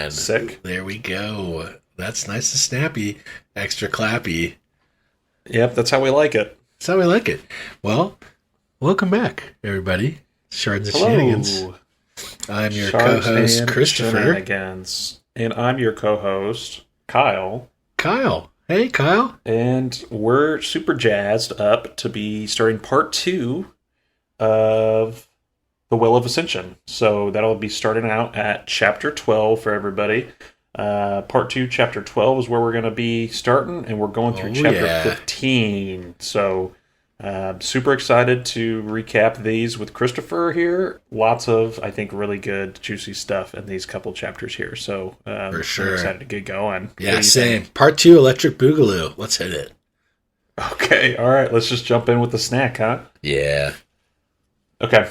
man. Sick. There we go. That's nice and snappy. Extra clappy. Yep, that's how we like it. That's how we like it. Well, welcome back, everybody. Shards and Shenanigans. I'm your co-host, Christopher. Shenanigans. And I'm your co-host, Kyle. Kyle. Hey, Kyle. And we're super jazzed up to be starting part 2 of The Well of Ascension. So that'll be starting out at chapter 12 for everybody. Part 2, chapter 12 is where we're going to be starting, and we're going through chapter 15. So super excited to recap these with Christopher here. Lots of, I think, really good, juicy stuff in these couple chapters here. So for sure. I'm excited to get going. Yeah, same. Part 2, Electric Boogaloo. Let's hit it. Okay, all right. Let's just jump in with the snack, huh? Yeah. Okay.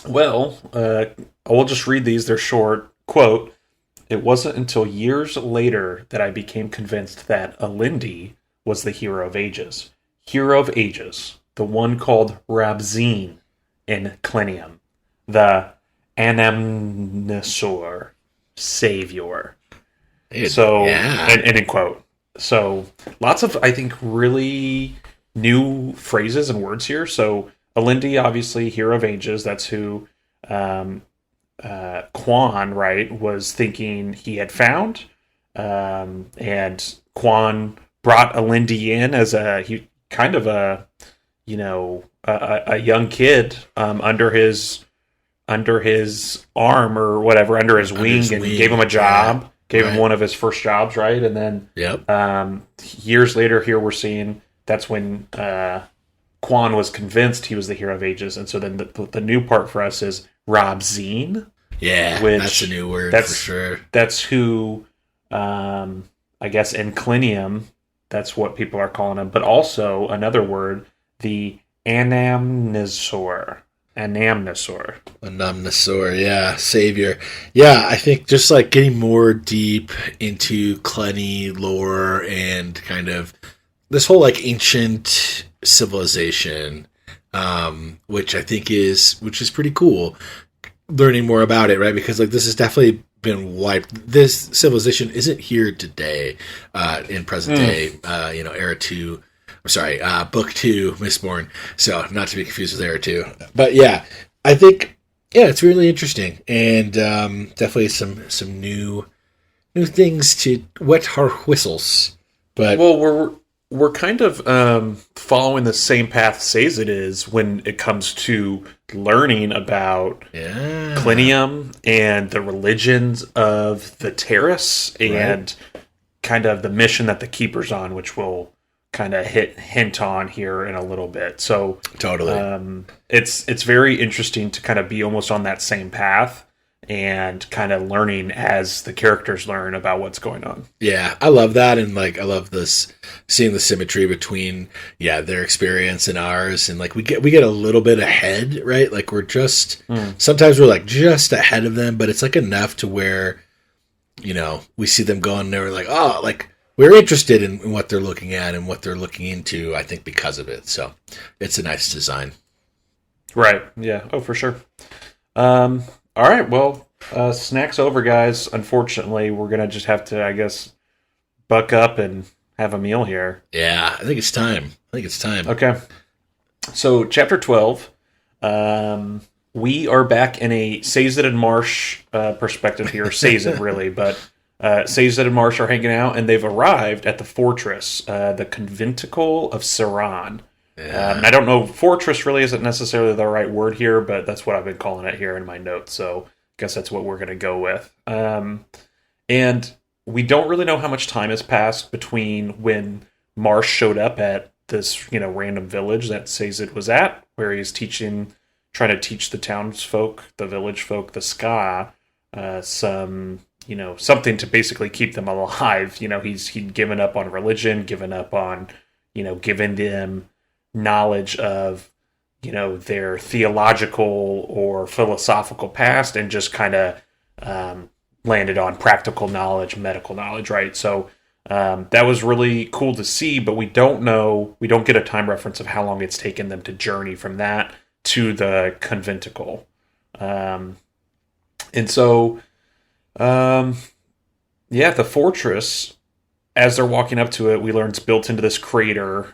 Well, we'll just read these. They're short. Quote, "It wasn't until years later that I became convinced that Alindi was the hero of ages. Hero of ages. The one called Rabzine in Clinium. The Anamnesor. Savior." So, and in quote. So, lots of, I think, really new phrases and words here. So, Alindi, obviously, hero of ages. That's who Quan, right, was thinking he had found. And Quan brought Alindi in as a young kid under his arm or whatever, under his wing, and gave him a job. Gave him one of his first jobs, right? And then years later, here we're seeing that's when Quan was convinced he was the hero of ages. And so then the new part for us is Rabzine. Yeah, that's a new word for sure. That's who, I guess, in Clinium, that's what people are calling him. But also, another word, the Anamnesor. Anamnesor, yeah, savior. Yeah, I think just like getting more deep into Clenny lore and kind of this whole like ancient civilization, which I think is pretty cool. Learning more about it, right? Because like this has definitely been wiped. This civilization isn't here today, in present day. Era 2. I'm sorry, book 2, Mistborn. So not to be confused with Era 2. But yeah, I think it's really interesting and definitely some new things to wet our whistles. But we're kind of following the same path Sazed is when it comes to learning about Clinium and the religions of the Terrace and kind of the mission that the Keeper's on, which we'll kind of hint on here in a little bit. So totally, it's very interesting to kind of be almost on that same path and kind of learning as the characters learn about what's going on. Yeah, I love that, and like I love this, seeing the symmetry between their experience and ours, and like we get a little bit ahead, right? Like we're just sometimes we're like just ahead of them, but it's like enough to where we see them going there, like we're interested in what they're looking at and what they're looking into, I think, because of it. So it's a nice design. Right. Yeah. Oh, for sure. All right. Well, snack's over, guys. Unfortunately, we're going to just have to, I guess, buck up and have a meal here. Yeah. I think it's time. Okay. So, chapter 12. We are back in a Sazed and Marsh perspective here. Sazed, really, but Sazed and Marsh are hanging out, and they've arrived at the fortress, the Conventicle of Saran. And I don't know, fortress really isn't necessarily the right word here, but that's what I've been calling it here in my notes, so I guess that's what we're going to go with. And we don't really know how much time has passed between when Marsh showed up at this, random village that Sazed was at, where he's trying to teach the townsfolk, the village folk, the Ska, some something to basically keep them alive. He'd given up on religion, given up on, giving them knowledge of, their theological or philosophical past, and just kind of landed on practical knowledge, medical knowledge, right? So that was really cool to see, but we don't get a time reference of how long it's taken them to journey from that to the conventicle. And so Yeah, the fortress, as they're walking up to it, we learn it's built into this crater.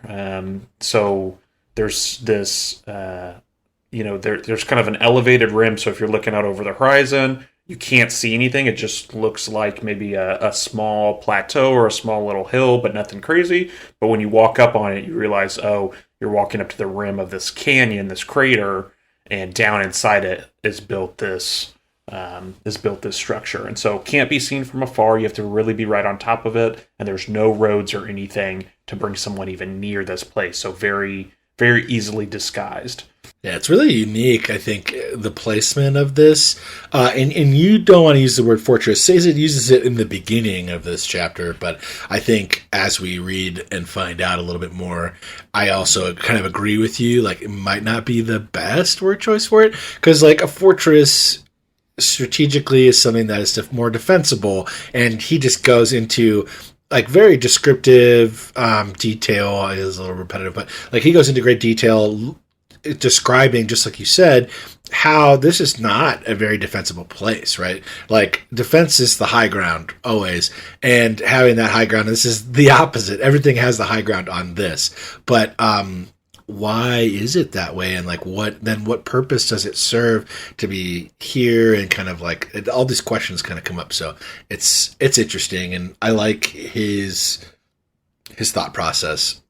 So there's this, there's kind of an elevated rim. So if you're looking out over the horizon, you can't see anything. It just looks like maybe a small plateau or a small little hill, but nothing crazy. But when you walk up on it, you realize, oh, you're walking up to the rim of this canyon, this crater, and down inside it is built this structure. And so can't be seen from afar. You have to really be right on top of it, and there's no roads or anything to bring someone even near this place. So very, very easily disguised. Yeah, it's really unique, I think, the placement of this. And you don't want to use the word fortress. Sazed uses it in the beginning of this chapter, but I think as we read and find out a little bit more, I also kind of agree with you. Like, it might not be the best word choice for it, because, like, a fortress strategically is something that is more defensible, and he just goes into like very descriptive detail. It is a little repetitive, but like he goes into great detail describing, just like you said, how this is not a very defensible place, right? Like, defense is the high ground always, and having that high ground, this is the opposite. Everything has the high ground on this, but why is it that way? And like, what purpose does it serve to be here? And kind of like all these questions kind of come up. So it's interesting, and I like his thought process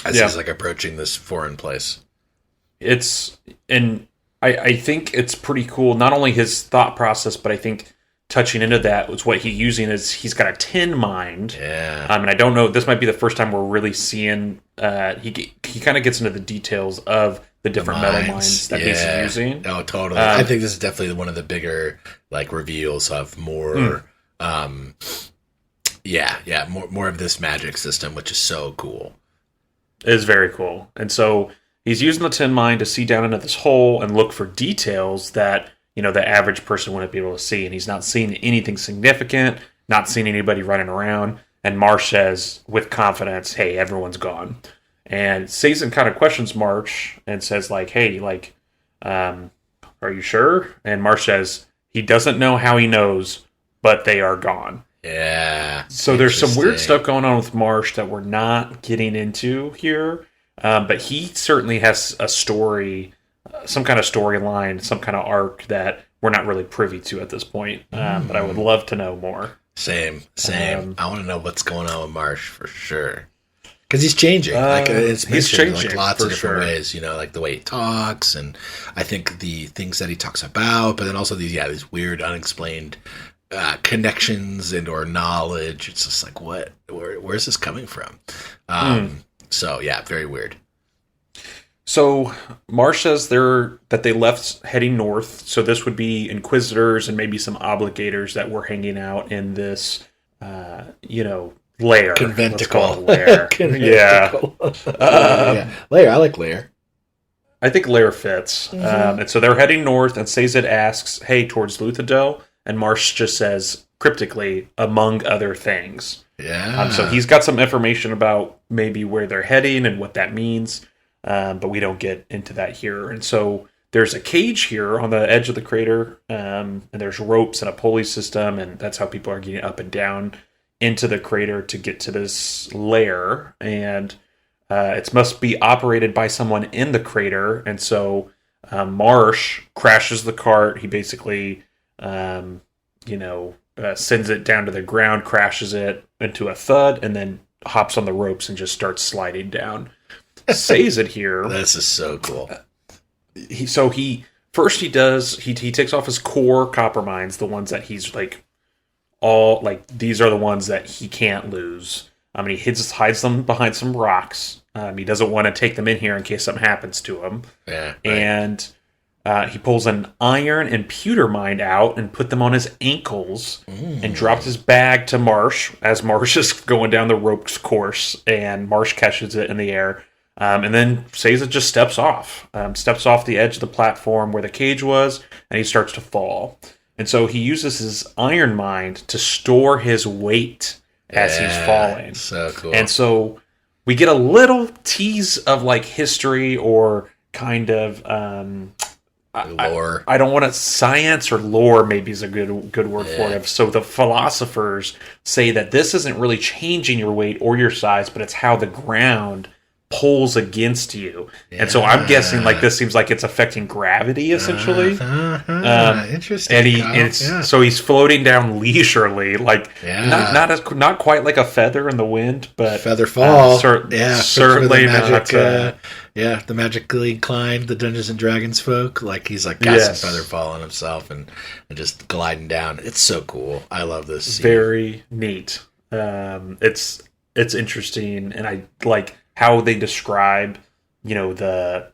as he's like approaching this foreign place. I think it's pretty cool. Not only his thought process, but I think touching into that was what he's using is he's got a tin mind. Yeah. And I don't know, this might be the first time we're really seeing, he kind of gets into the details of the different metal mines that he's using. Oh, totally. I think this is definitely one of the bigger like reveals of more, more of this magic system, which is so cool. It is very cool. And so he's using the tin mine to see down into this hole and look for details that, the average person wouldn't be able to see. And he's not seeing anything significant, not seeing anybody running around. And Marsh says, with confidence, hey, everyone's gone. And Sazed kind of questions Marsh and says, like, hey, like, are you sure? And Marsh says, he doesn't know how he knows, but they are gone. Yeah. So there's some weird stuff going on with Marsh that we're not getting into here. But he certainly has a story, some kind of storyline, some kind of arc that we're not really privy to at this point. But I would love to know more. Same. I want to know what's going on with Marsh for sure. Because he's changing. He's changing like lots of different ways, like the way he talks, and I think the things that he talks about, but then also these weird, unexplained connections and or knowledge. It's just like, where's this coming from? So yeah, very weird. So Marsh says that they left heading north. So this would be Inquisitors and maybe some Obligators that were hanging out in this, lair. Conventicle. Lair. Conventicle. Lair. I like lair. I think lair fits. Mm-hmm. And so they're heading north, and Sazed asks, hey, towards Luthadel? And Marsh just says, cryptically, among other things. Yeah. So he's got some information about maybe where they're heading and what that means, but we don't get into that here. And so there's a cage here on the edge of the crater, and there's ropes and a pulley system, and that's how people are getting up and down into the crater to get to this lair. And it must be operated by someone in the crater. And so Marsh crashes the cart. He basically, sends it down to the ground, crashes it into a thud, and then hops on the ropes and just starts sliding down. Sazed here. This is so cool. He takes off his core copper mines, the ones that he's these are the ones that he can't lose. He hides them behind some rocks. He doesn't want to take them in here in case something happens to him. Yeah, right. And he pulls an iron and pewter mine out and put them on his ankles and dropped his bag to Marsh as Marsh is going down the ropes course, and Marsh catches it in the air. And then Sazed just steps off the edge of the platform where the cage was, and he starts to fall. And so he uses his iron mind to store his weight as he's falling. So cool. And so we get a little tease of like history or kind of lore. I don't want to science or lore maybe is a good word for it. So the philosophers say that this isn't really changing your weight or your size, but it's how the ground pulls against you. And so I'm guessing like this seems like it's affecting gravity essentially. Interesting. And so he's floating down leisurely, like not quite like a feather in the wind, but feather fall. Certainly the magically inclined, the Dungeons and Dragons folk. Like he's like got some feather fall on himself and just gliding down. It's so cool. I love this scene. Very neat. It's interesting, and I like how they describe,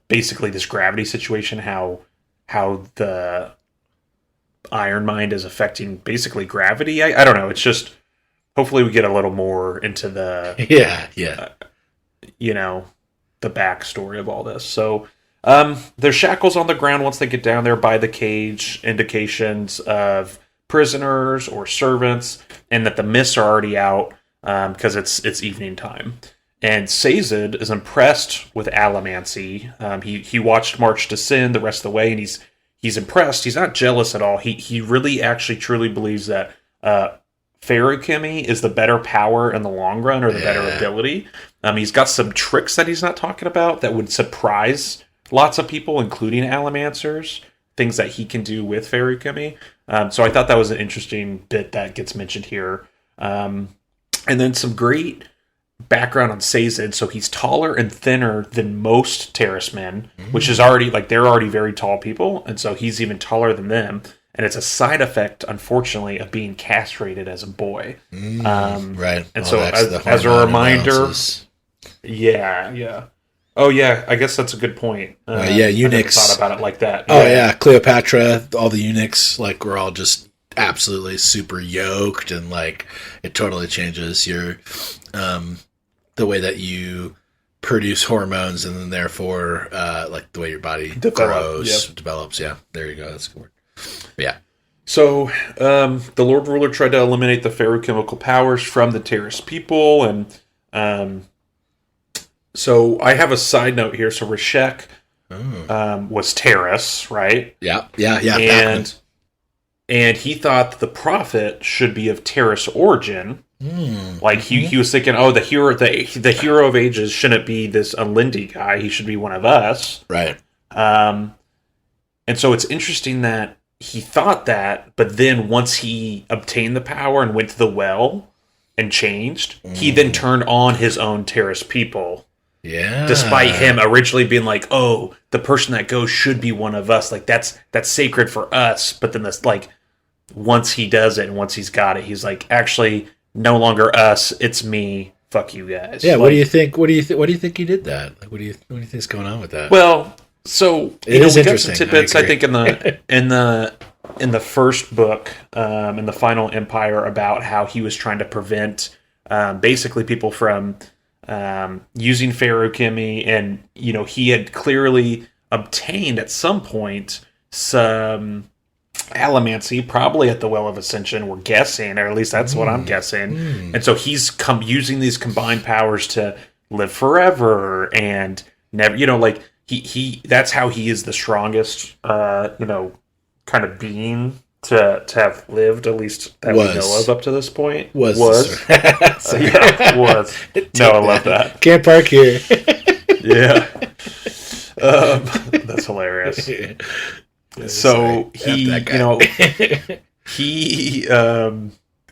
basically this gravity situation, how the Iron Mind is affecting basically gravity. I don't know. It's just, hopefully we get a little more into the the backstory of all this. So there's shackles on the ground once they get down there by the cage, indications of prisoners or servants, and that the mists are already out because it's evening time. And Sazed is impressed with allomancy. He watched March descend the rest of the way, and he's impressed. He's not jealous at all. He really actually truly believes that feruchemy is the better power in the long run, or the better ability. He's got some tricks that he's not talking about that would surprise lots of people, including allomancers, things that he can do with feruchemy. So I thought that was an interesting bit that gets mentioned here. And then some great background on Sazed. So he's taller and thinner than most terrace men, which is already, like, they're already very tall people, and so he's even taller than them. And it's a side effect, unfortunately, of being castrated as a boy. Right. And so as a reminder... Yeah. Oh, yeah, I guess that's a good point. Eunuchs. I never thought about it like that. Oh, yeah, Cleopatra, all the eunuchs, like, were all just absolutely super yoked, and, like, it totally changes your... the way that you produce hormones, and then therefore, like the way your body develops. Yeah, there you go. That's a good word. Yeah. So the Lord Ruler tried to eliminate the feruchemical powers from the Terrace people, and so I have a side note here. So Reshek was Terrace, right? Yeah. And he thought that the prophet should be of Terrace origin. Like he was thinking, the hero of ages shouldn't be this Unlindi guy. He should be one of us, right? And so it's interesting that he thought that, but then once he obtained the power and went to the well and changed, he then turned on his own Terrace people. Yeah, despite him originally being like, "Oh, the person that goes should be one of us. Like that's sacred for us." But then this, like, once he does it and once he's got it, he's like, actually. No longer us, it's me. Fuck you guys. Yeah, what do you think? What do you think he did that? Like, what do you think is going on with that? Well, so we got some tidbits. I think in the first book, in the Final Empire, about how he was trying to prevent basically people from using feruchemy, and he had clearly obtained at some point some allomancy, probably at the Well of Ascension, we're guessing, or at least that's what I'm guessing. And so he's using these combined powers to live forever and never, like he that's how he is the strongest, kind of being to have lived, at least that we know of up to this point. Was. Yeah, was. No, I love that. Can't park here. Yeah. That's hilarious. So he,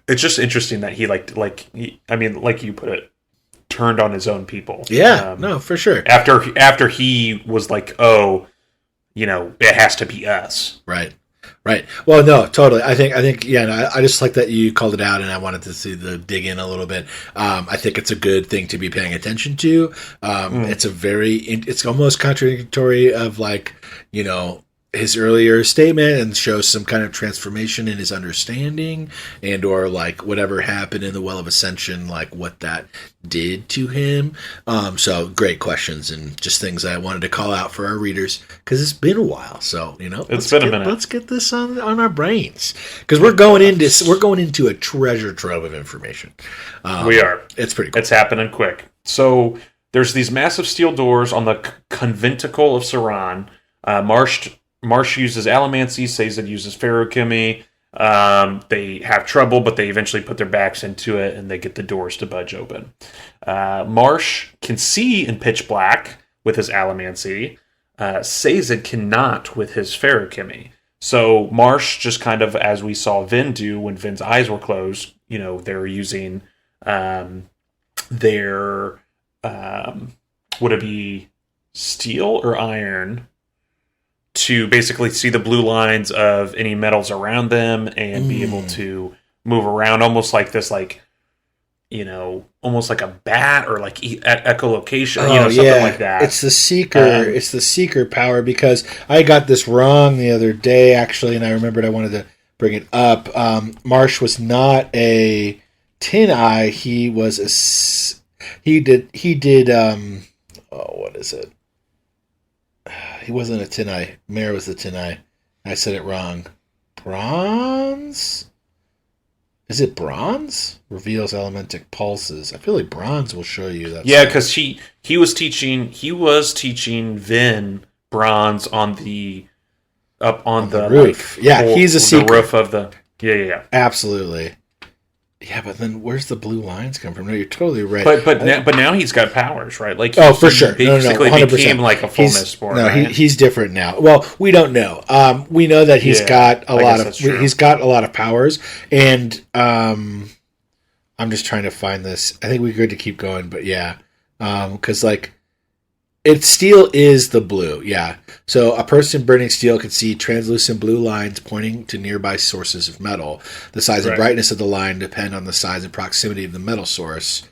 it's just interesting that he like you put it, turned on his own people. Yeah, no, for sure. After he was like, it has to be us. Right. Well, no, totally. I think, yeah. No, I just like that you called it out, and I wanted to see dig in a little bit. I think it's a good thing to be paying attention to. It's almost contradictory of, like, his earlier statement, and shows some kind of transformation in his understanding, and or like whatever happened in the Well of Ascension, like what that did to him. So great questions, and just things I wanted to call out for our readers, because it's been a while. So it's been a minute. Let's get this on our brains, because we're going into a treasure trove of information. We are. It's pretty cool. It's happening quick. So there's these massive steel doors on the conventicle of Saran. Marsh Marsh uses allomancy, Sazed uses feruchemy. They have trouble, but they eventually put their backs into it, and they get the doors to budge open. Marsh can see in pitch black with his allomancy. Sazed cannot with his feruchemy. So Marsh just kind of, as we saw Vin do when Vin's eyes were closed, they're using their would it be steel or iron to basically see the blue lines of any metals around them and be able to move around almost like this, almost like a bat or like echolocation, something like that. It's the seeker. It's the seeker power, because I got this wrong the other day, actually, and I remembered I wanted to bring it up. Marsh was not a tin eye. He was he did what is it? He wasn't a tin eye. Mare was the tin eye. I said it wrong. Bronze? Is it bronze? Reveals elementic pulses. I feel like bronze will show you that. Yeah, because he was teaching Vin bronze on the roof. He's a seeker. The roof of the yeah. Absolutely. Yeah, but then where's the blue lines come from? No, you're totally right. But now he's got powers, right? Like for sure. Basically 100%. became like a full Mistborn. No, right? he's different now. Well, we don't know. We know that he's got a lot of powers, and I'm just trying to find this. I think we're good to keep going, but yeah, because steel is the blue, yeah. So a person burning steel can see translucent blue lines pointing to nearby sources of metal. The size and brightness of the line depend on the size and proximity of the metal source.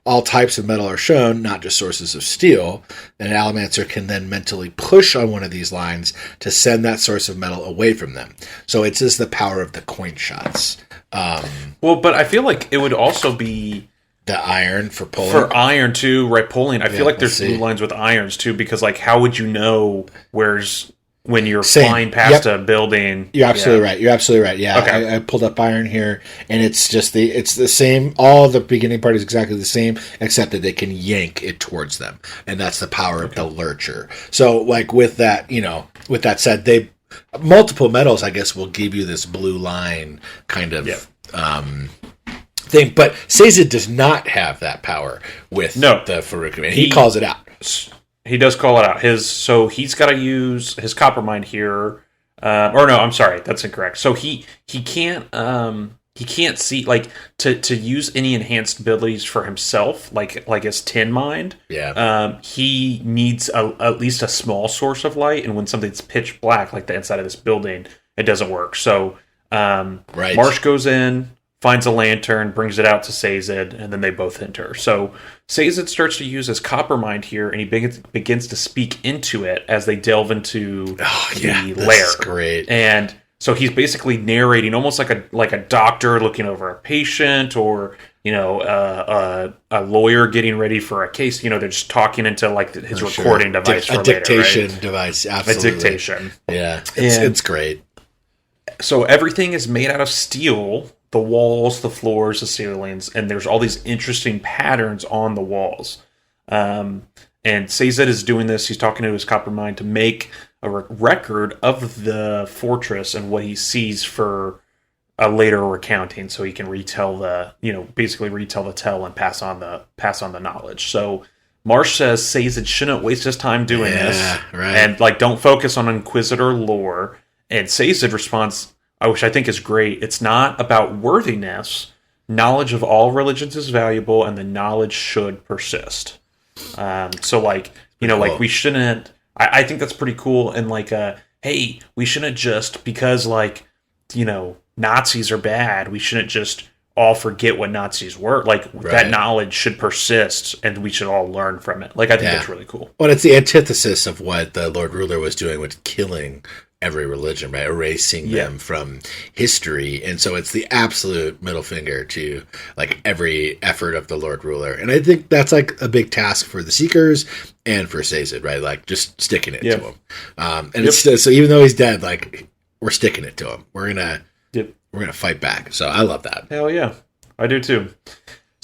All types of metal are shown, not just sources of steel. An allomancer can then mentally push on one of these lines to send that source of metal away from them. So it's just the power of the coin shots. But I feel like it would also be the iron for pulling. For iron too, right? Pulling. I feel like there's blue lines with irons too, because how would you know when you're flying past a building? You're absolutely right. You're absolutely right. Yeah. Okay. I pulled up iron here, and it's the same. All the beginning part is exactly the same, except that they can yank it towards them, and that's the power of the lurcher. So, with that, with that said, multiple metals, I guess, will give you this blue line kind of thing, but Sazed does not have that power with the feruchemy. He calls it out. He does call it out. He's got to use his copper mind here. I'm sorry, that's incorrect. So he can't see to use any enhanced abilities for himself, like his tin mind. Yeah. He needs at least a small source of light, and when something's pitch black, like the inside of this building, it doesn't work. So Marsh goes in, finds a lantern, brings it out to Sazed, and then they both enter. So Sazed starts to use his copper mind here, and he begins to speak into it as they delve into the lair. That's great. And so he's basically narrating, almost like a doctor looking over a patient, or a lawyer getting ready for a case. They're just talking into his recording device, a dictation device. Absolutely, a dictation. Yeah, it's great. So everything is made out of steel. The walls, the floors, the ceilings, and there's all these interesting patterns on the walls. And Sazed is doing this. He's talking to his copper mind to make a record of the fortress and what he sees for a later recounting, so he can retell basically retell the tale and pass on the knowledge. So Marsh says Sazed shouldn't waste his time doing this, and don't focus on Inquisitor lore. And Sazed responds, which I think is great. It's not about worthiness. Knowledge of all religions is valuable, and the knowledge should persist. We shouldn't. I think that's pretty cool. And hey, we shouldn't just because Nazis are bad. We shouldn't just all forget what Nazis were. That knowledge should persist, and we should all learn from it. I think that's really cool. Well, it's the antithesis of what the Lord Ruler was doing with killing every religion, right? Erasing them from history. And so it's the absolute middle finger to every effort of the Lord Ruler. And I think that's a big task for the Seekers and for Sazed, right? Just sticking it to him. It's so even though he's dead, we're sticking it to him. We're gonna fight back. So I love that. Hell yeah. I do too.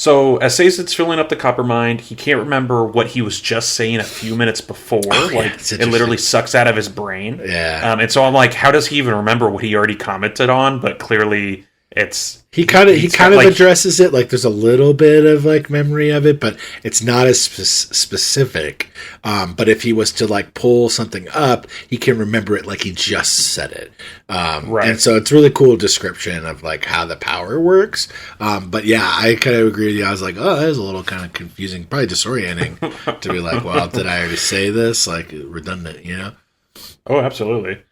So as Sazed's filling up the copper mine, he can't remember what he was just saying a few minutes before. It literally sucks out of his brain. Yeah. And so I'm like, how does he even remember what he already commented on? But clearly he kind of addresses it. Like there's a little bit of like memory of it, but it's not as specific. But if he was to like pull something up, he can remember it like he just said it. Right. And so it's really cool description of like how the power works. But yeah, I kind of agree with you. I was like, oh, that is a little kind of confusing, probably disorienting to be like, well, did I already say this? Like redundant, you know? Oh, absolutely.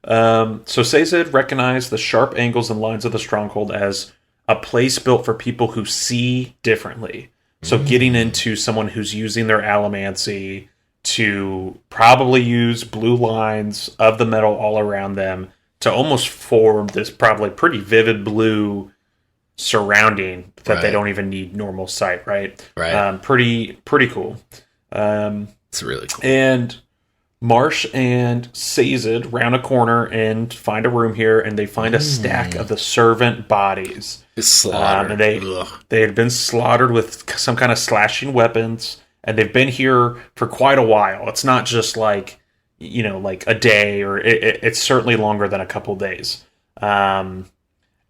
So Sazed recognized the sharp angles and lines of the stronghold as a place built for people who see differently. So getting into someone who's using their allomancy to probably use blue lines of the metal all around them to almost form this probably pretty vivid blue surrounding that they don't even need normal sight, right? Right. Pretty cool. It's really cool. And Marsh and Sazed round a corner and find a room here, and they find a stack of the servant bodies. It's slaughtered. And they had been slaughtered with some kind of slashing weapons, and they've been here for quite a while. It's not just like, like a day, or it's certainly longer than a couple days. And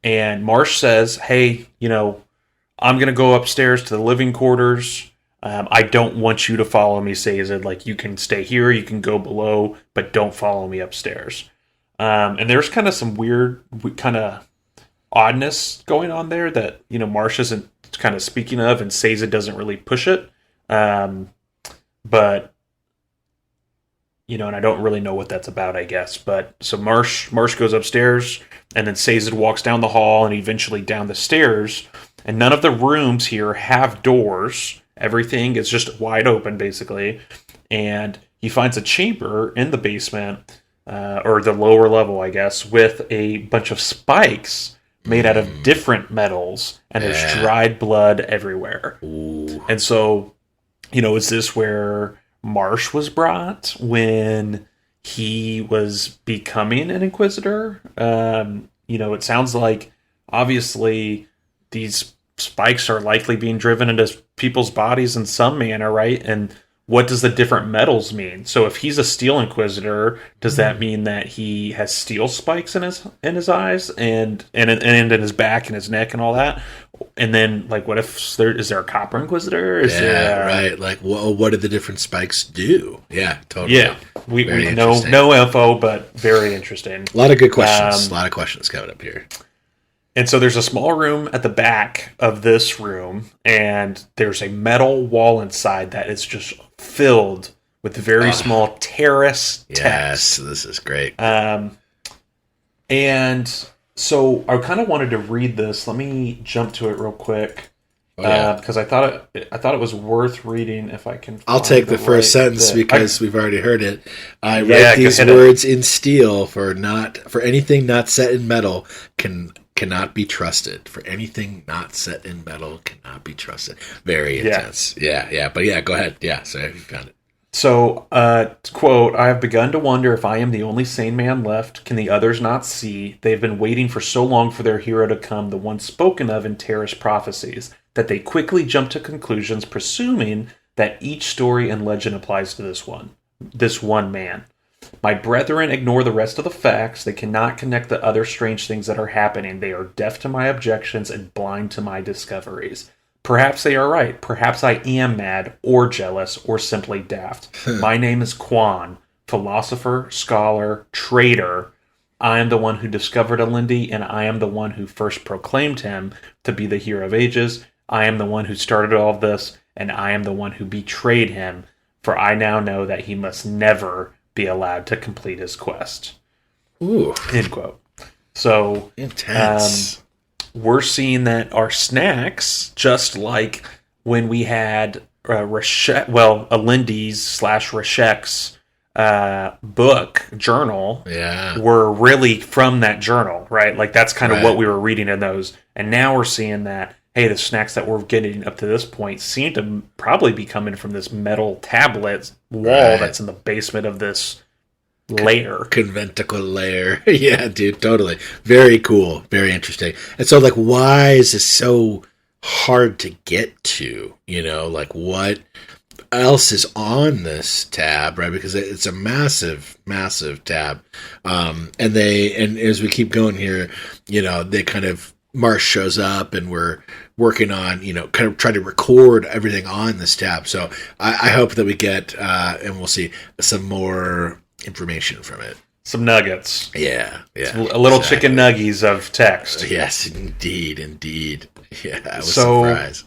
Marsh says, hey, I'm going to go upstairs to the living quarters. I don't want you to follow me, Sazed. Like, you can stay here, you can go below, but don't follow me upstairs. And there's kind of some weird kind of oddness going on there that, Marsh isn't kind of speaking of, and Sazed doesn't really push it. But, and I don't really know what that's about, I guess. But, so Marsh goes upstairs, and then Sazed walks down the hall and eventually down the stairs. And none of the rooms here have doors. Everything is just wide open, basically. And he finds a chamber in the basement, or the lower level, I guess, with a bunch of spikes made out of different metals, and there's dried blood everywhere. Ooh. And so, is this where Marsh was brought when he was becoming an Inquisitor? It sounds like, obviously, these spikes are likely being driven into people's bodies in some manner, right? And what does the different metals mean? So if he's a steel Inquisitor, does that mean that he has steel spikes in his eyes and in his back and his neck and all that? And then, like, what if is there a copper Inquisitor? Right. Like, what do the different spikes do? Yeah, totally. Yeah, we know no info, but very interesting. A lot of good questions. A lot of questions coming up here. And so there's a small room at the back of this room, and there's a metal wall inside that is just filled with very small terrace text. Yes, this is great. And so I kind of wanted to read this. Let me jump to it real quick, because I thought it was worth reading if I can. I'll take the first sentence because we've already heard it. I write these words in steel for anything not set in metal cannot be trusted. For anything not set in metal cannot be trusted. Very intense. Yeah. But go ahead. Yeah, sorry, you found it. So, quote, I have begun to wonder if I am the only sane man left. Can the others not see? They've been waiting for so long for their hero to come, the one spoken of in Terrace prophecies, that they quickly jump to conclusions, presuming that each story and legend applies to this one man. My brethren ignore the rest of the facts. They cannot connect the other strange things that are happening. They are deaf to my objections and blind to my discoveries. Perhaps they are right. Perhaps I am mad or jealous or simply daft. My name is Quan, philosopher, scholar, traitor. I am the one who discovered Alindi, and I am the one who first proclaimed him to be the hero of ages. I am the one who started all of this, and I am the one who betrayed him, for I now know that he must never be allowed to complete his quest. Ooh. End quote. So intense. We're seeing that our snacks, just like when we had Alindi's / Reshek's book journal, were really from that journal, right? Like that's kind of what we were reading in those. And now we're seeing that, hey, the snacks that we're getting up to this point seem to probably be coming from this metal tablet wall that's in the basement of this layer. Conventicle layer. Yeah, dude, totally. Very cool. Very interesting. And so, like, why is this so hard to get to, like what else is on this tab, right? Because it's a massive, massive tab. And as we keep going here, they kind of, Marsh shows up and we're working on, kind of trying to record everything on this tab. So I hope that we get, and we'll see, some more information from it. Some nuggets. Yeah. A little chicken nuggies of text. Yes, indeed. Yeah, I was surprised.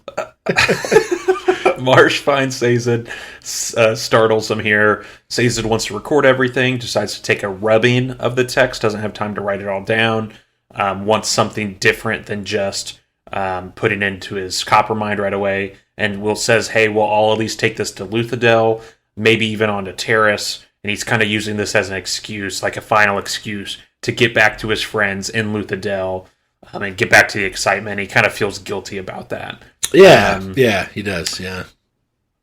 Marsh finds Sazed, startles him here. Sazed wants to record everything, decides to take a rubbing of the text, doesn't have time to write it all down, wants something different than just putting into his copper mind right away, and says, hey, we'll all at least take this to Luthadel, maybe even onto Terrace, and he's kind of using this as an excuse, like a final excuse, to get back to his friends in Luthadel, and get back to the excitement. He kind of feels guilty about that. Yeah, he does, yeah.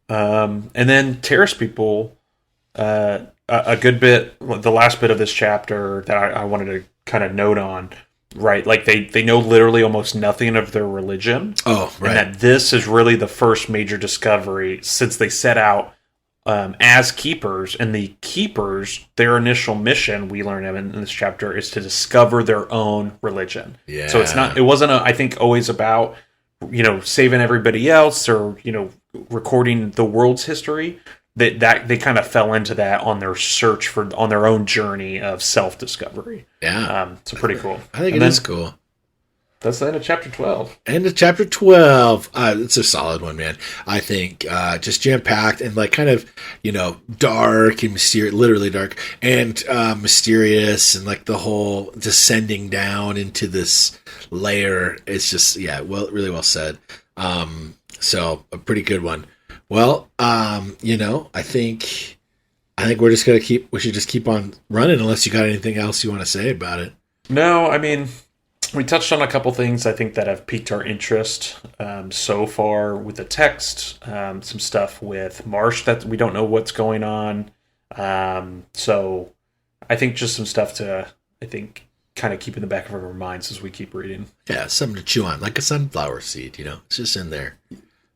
And then Terrace people, a good bit, the last bit of this chapter that I wanted to kind of note on, right? Like they know literally almost nothing of their religion. Oh, right. And that this is really the first major discovery since they set out as keepers. And the keepers, their initial mission, we learn in this chapter, is to discover their own religion. Yeah. So it wasn't, I think, always about, saving everybody else or, recording the world's history. That they kind of fell into that on their search on their own journey of self-discovery. Yeah. So pretty cool. I think it is cool. That's the end of chapter 12. End of chapter 12. It's a solid one, man. I think just jam-packed and like kind of, dark and mysterious, literally dark and mysterious, and like the whole descending down into this layer. It's just, really well said. So a pretty good one. Well, I think we should just keep on running unless you got anything else you want to say about it. No, I mean, we touched on a couple things I think that have piqued our interest so far with the text, some stuff with Marsh that we don't know what's going on. So I think just some stuff to, kind of keep in the back of our minds as we keep reading. Yeah, something to chew on, like a sunflower seed, it's just in there.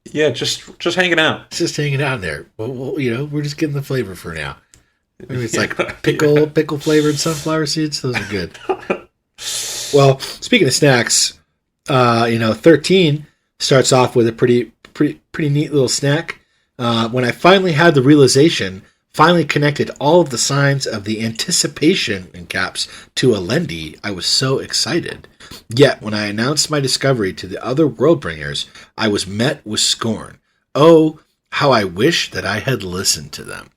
Yeah, just hanging out. It's just hanging out in there. Well, we're just getting the flavor for now. Maybe it's like pickle flavored sunflower seeds. Those are good. Well, speaking of snacks, 13 starts off with a pretty neat little snack. When I finally had the realization, finally connected all of the signs of the anticipation in caps to Alendi, I was so excited. Yet, when I announced my discovery to the other Worldbringers, I was met with scorn. Oh, how I wish that I had listened to them.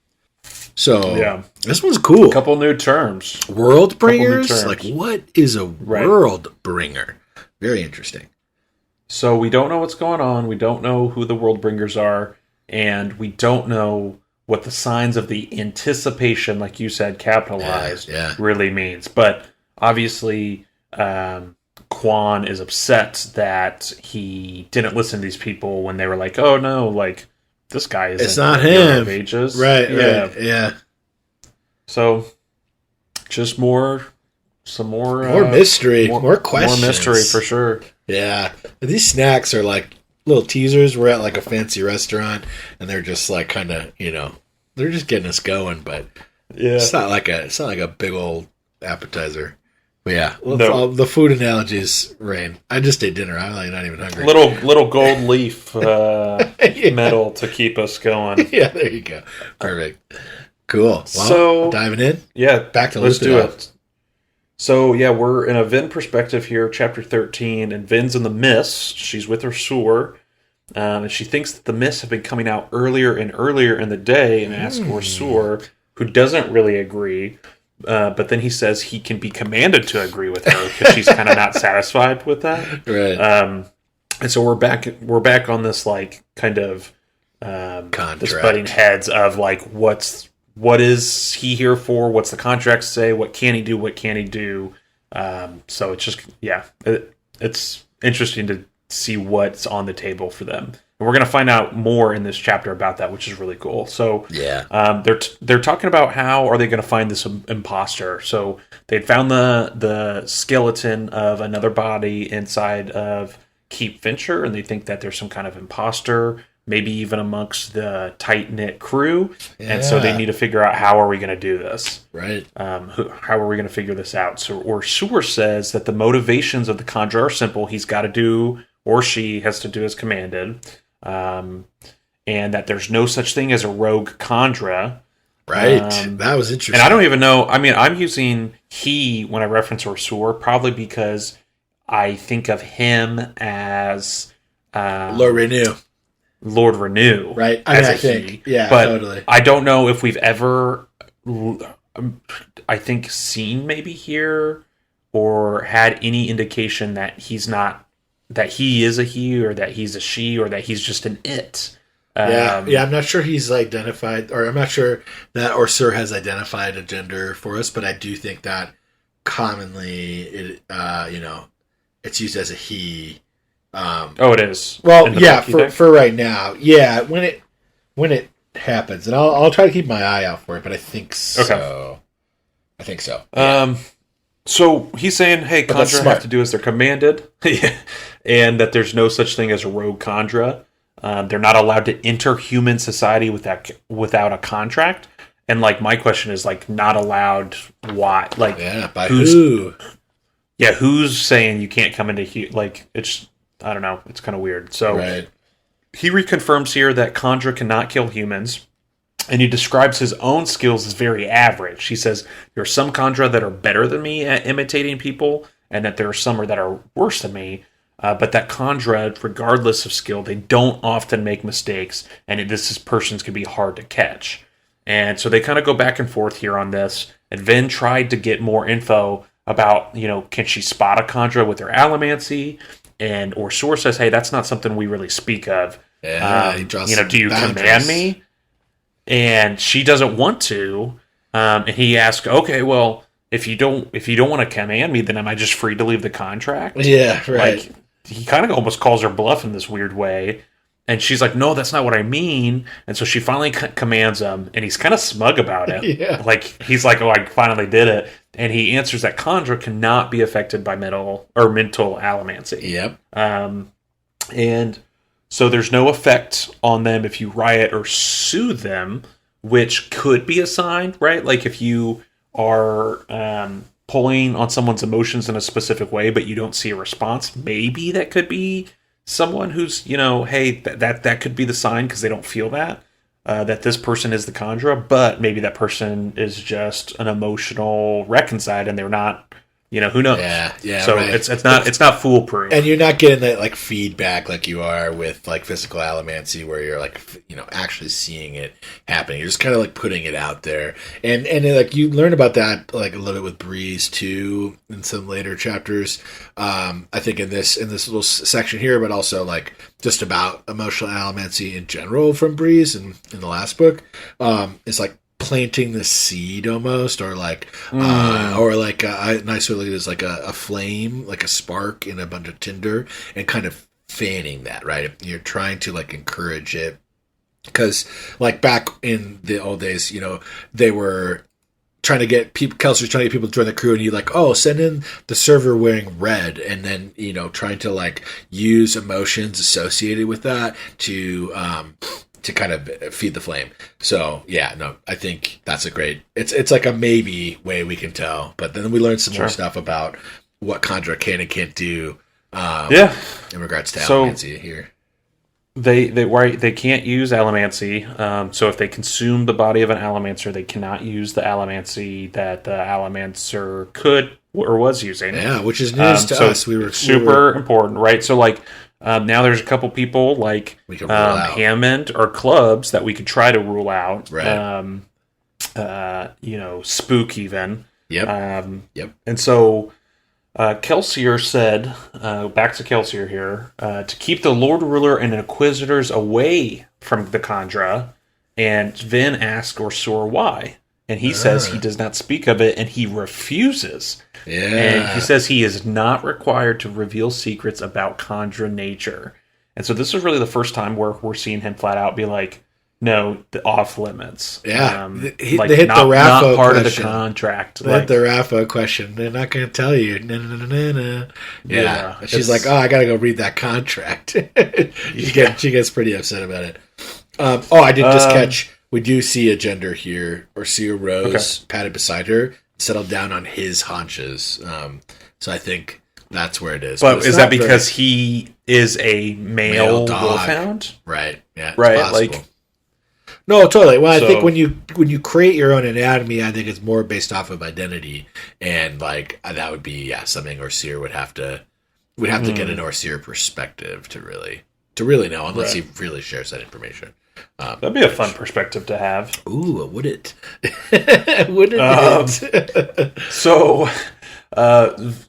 So, this one's cool. A couple new terms. Worldbringers? Like, what is a Worldbringer? Very interesting. So, we don't know what's going on. We don't know who the Worldbringers are. And we don't know what the signs of the anticipation, like you said, capitalized, really means. But, obviously, Quan is upset that he didn't listen to these people when they were like, oh no, like this guy isn't, it's not him. Ages. Right, yeah. So just some more mystery, more questions. More mystery for sure. Yeah. These snacks are like little teasers. We're at like a fancy restaurant and they're just like kind of, they're just getting us going, but it's not like a big old appetizer. But yeah, the food analogies reign. I just ate dinner. I'm like not even hungry. Little gold leaf metal to keep us going. Yeah, there you go. Perfect. Cool. Well, so diving in. Yeah, back to let's do it. So yeah, we're in a Vin perspective here, chapter 13, and Vin's in the mist. She's with her sewer, and she thinks that the mists have been coming out earlier and earlier in the day, and asks for sewer, who doesn't really agree. But then he says he can be commanded to agree with her because she's kind of not satisfied with that. Right. And so we're back on this like kind of this butting heads of like what is he here for? What's the contract say? What can he do? What can't he do? So it's just it's interesting to see what's on the table for them. And we're going to find out more in this chapter about that, which is really cool. So they're talking about how are they going to find this imposter. So they found the skeleton of another body inside of keep Fincher, and they think that there's some kind of imposter, maybe even amongst the tight-knit crew. Yeah. And so they need to figure out, how are we going to do this? Right. How are we going to figure this out? So, or Sewer says that the motivations of the Kandra are simple. He's got to do, or she has to do as commanded. And that there's no such thing as a rogue Kandra. Right. That was interesting. And I don't even know. I mean, I'm using he when I reference Orsur, probably because I think of him as Lord Renew. Lord Renew. Right. I think. He. Yeah, but totally. I don't know if we've ever, I think, seen maybe here or had any indication that he's not, that he is a he, or that he's a she, or that he's just an it. Yeah, I'm not sure he's identified, or I'm not sure that Orsur has identified a gender for us, but I do think that commonly, it's used as a he. It is. Well, yeah, for right now, yeah. When it happens, and I'll try to keep my eye out for it, but I think so. Okay. I think so. Yeah. So he's saying, hey, Kandra have to do as they're commanded, and that there's no such thing as a rogue Kandra. They're not allowed to enter human society without a contract. And like my question is like, not allowed. Why? Like, by who? Yeah, who's saying you can't come into like it's? I don't know. It's kind of weird. So he reconfirms here that Kandra cannot kill humans, and he describes his own skills as very average. He says there are some Kandra that are better than me at imitating people, and that there are some that are worse than me. But that Kandra, regardless of skill, they don't often make mistakes, and this persons can be hard to catch. And so they kind of go back and forth here on this. And Vin tried to get more info about, can she spot a Kandra with her allomancy? And Orsur says, hey, that's not something we really speak of. Yeah, he draws do you command me? And she doesn't want to. And he asks, okay, well, if you don't want to command me, then am I just free to leave the contract? Yeah, right. Like, he kind of almost calls her bluff in this weird way. And she's like, no, that's not what I mean. And so she finally commands him, and he's kind of smug about it. Yeah. Like, he's like, oh, I finally did it. And he answers that Kandra cannot be affected by mental allomancy. Yep. And so there's no effect on them if you riot or soothe them, which could be a sign, right? Like if you are pulling on someone's emotions in a specific way, but you don't see a response, maybe that could be someone who's, hey, that could be the sign because they don't feel that this person is the Kandra, but maybe that person is just an emotional reconciled and they're not, who knows? Yeah. So right. it's not foolproof. And you're not getting that like feedback like you are with like physical allomancy, where you're like, actually seeing it happening. You're just kind of like putting it out there. And like you learn about that like a little bit with Breeze too in some later chapters. I think in this little section here, but also like just about emotional allomancy in general from Breeze and in the last book, is like planting the seed almost, or like a nice way to look at it is like a flame, like a spark in a bunch of tinder, and kind of fanning that, right? You're trying to like encourage it, because like back in the old days, they were trying to get people, Kelsey was trying to get people to join the crew, and you like, oh, send in the server wearing red, and then trying to like use emotions associated with that to kind of feed the flame. So yeah, no, I think that's a great, it's like a maybe way we can tell, but then we learned some more stuff about what Kandra can and can't do in regards to allomancy here. They can't use allomancy, so if they consume the body of an allomancer, they cannot use the allomancy that the allomancer could or was using. Yeah, which is news to us. We were super important, right? So like now there's a couple people like Hammond or Clubs that we could try to rule out. Right. Spook even. Yep. And so Kelsier said, back to Kelsier here, to keep the Lord Ruler and Inquisitors away from the Kandra, and Vin asked Orsur why. And he says he does not speak of it, and he refuses. Yeah. And he says he is not required to reveal secrets about Kandra nature. And so this is really the first time where we're seeing him flat out be like, no, the off limits. Yeah, Like they hit the Raffo not part question. of the contract. They hit the Raffo question. They're not going to tell you. Yeah. She's like, oh, I got to go read that contract. She gets pretty upset about it. I did just catch. We do see a gender here, or see a Rose patted beside her, settled down on his haunches. So I think that's where it is. But is that because he is a male wolfhound? Right. Yeah. Right. Like. No, totally. Well, I think when you create your own anatomy, I think it's more based off of identity, and like that would be something Orseer would have to get an Orseer perspective to really know, unless he really shares that information. That'd be a fun perspective to have. Ooh, would it? Would it? So,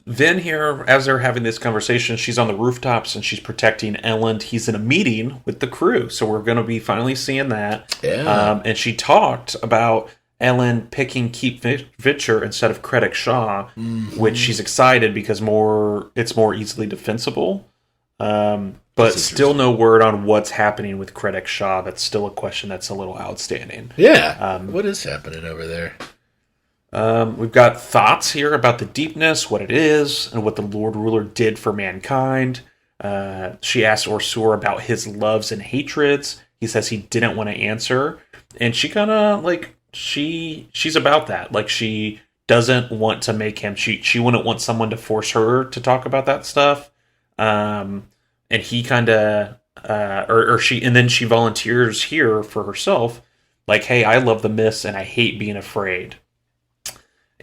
Vin here, as they're having this conversation, she's on the rooftops and she's protecting Ellen. He's in a meeting with the crew, so we're going to be finally seeing that. Yeah. And she talked about Ellen picking Keep Vitcher instead of Credit Shaw, which she's excited because it's more easily defensible. But still no word on what's happening with Credit Shaw. That's still a question that's a little outstanding. Yeah. What is happening over there? We've got thoughts here about the deepness, what it is, and what the Lord Ruler did for mankind. She asked Orseer about his loves and hatreds. He says he didn't want to answer. And she kind of, like, she's about that. Like, she doesn't want to make him... She wouldn't want someone to force her to talk about that stuff. And he kind of... And then she volunteers here for herself. Like, hey, I love the mists and I hate being afraid.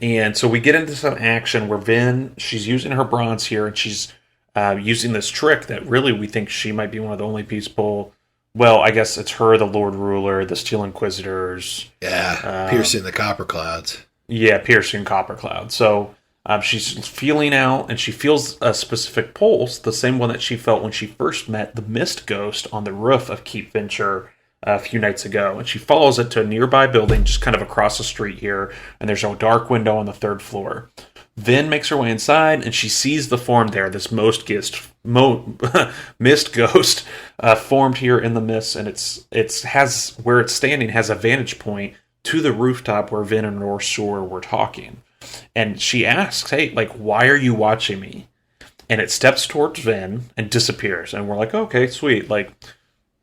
And so we get into some action where Vin, she's using her bronze here, and she's using this trick that really we think she might be one of the only people. Well, I guess it's her, the Lord Ruler, the Steel Inquisitors. Yeah, piercing the copper clouds. Yeah, piercing copper clouds. So she's feeling out, and she feels a specific pulse, the same one that she felt when she first met the Mist Ghost on the roof of Keep Venture a few nights ago, and she follows it to a nearby building just kind of across the street here, and there's a dark window on the 3rd floor. Vin makes her way inside, and she sees the form there, this mist ghost formed here in the mist, and it has where it's standing has a vantage point to the rooftop where Vin and Orseer were talking. And she asks, hey, like, why are you watching me? And it steps towards Vin and disappears, and we're like, okay, sweet, like,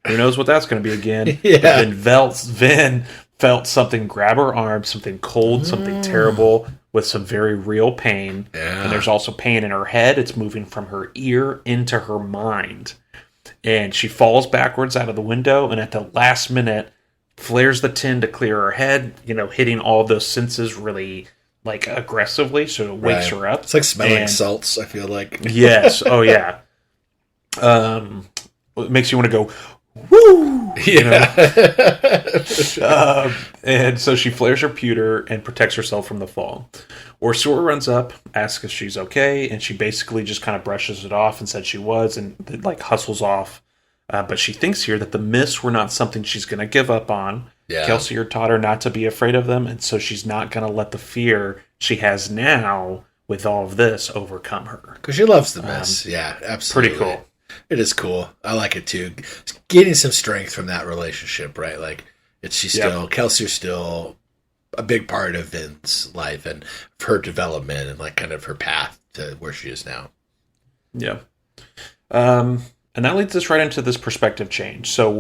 who knows what that's going to be again. Yeah. And Vin felt something grab her arm, something cold, something terrible, with some very real pain. Yeah. And there's also pain in her head. It's moving from her ear into her mind. And she falls backwards out of the window, and at the last minute, flares the tin to clear her head, hitting all those senses really, like, aggressively, so it wakes her up. It's like smelling salts, I feel like. Yes. Oh, yeah. It makes you want to go... Woo! Yeah. And so she flares her pewter and protects herself from the fall. Orseer runs up, asks if she's okay, and she basically just kind of brushes it off and said she was, and like hustles off. But she thinks here that the mists were not something she's going to give up on. Yeah. Kelsier taught her not to be afraid of them, and so she's not going to let the fear she has now with all of this overcome her. Because she loves the mists. Yeah, absolutely. Pretty cool. It is cool. I like it too. Getting some strength from that relationship, right? Like, Kelsey's still a big part of Vin's life and her development and like kind of her path to where she is now. Yeah. And that leads us right into this perspective change. So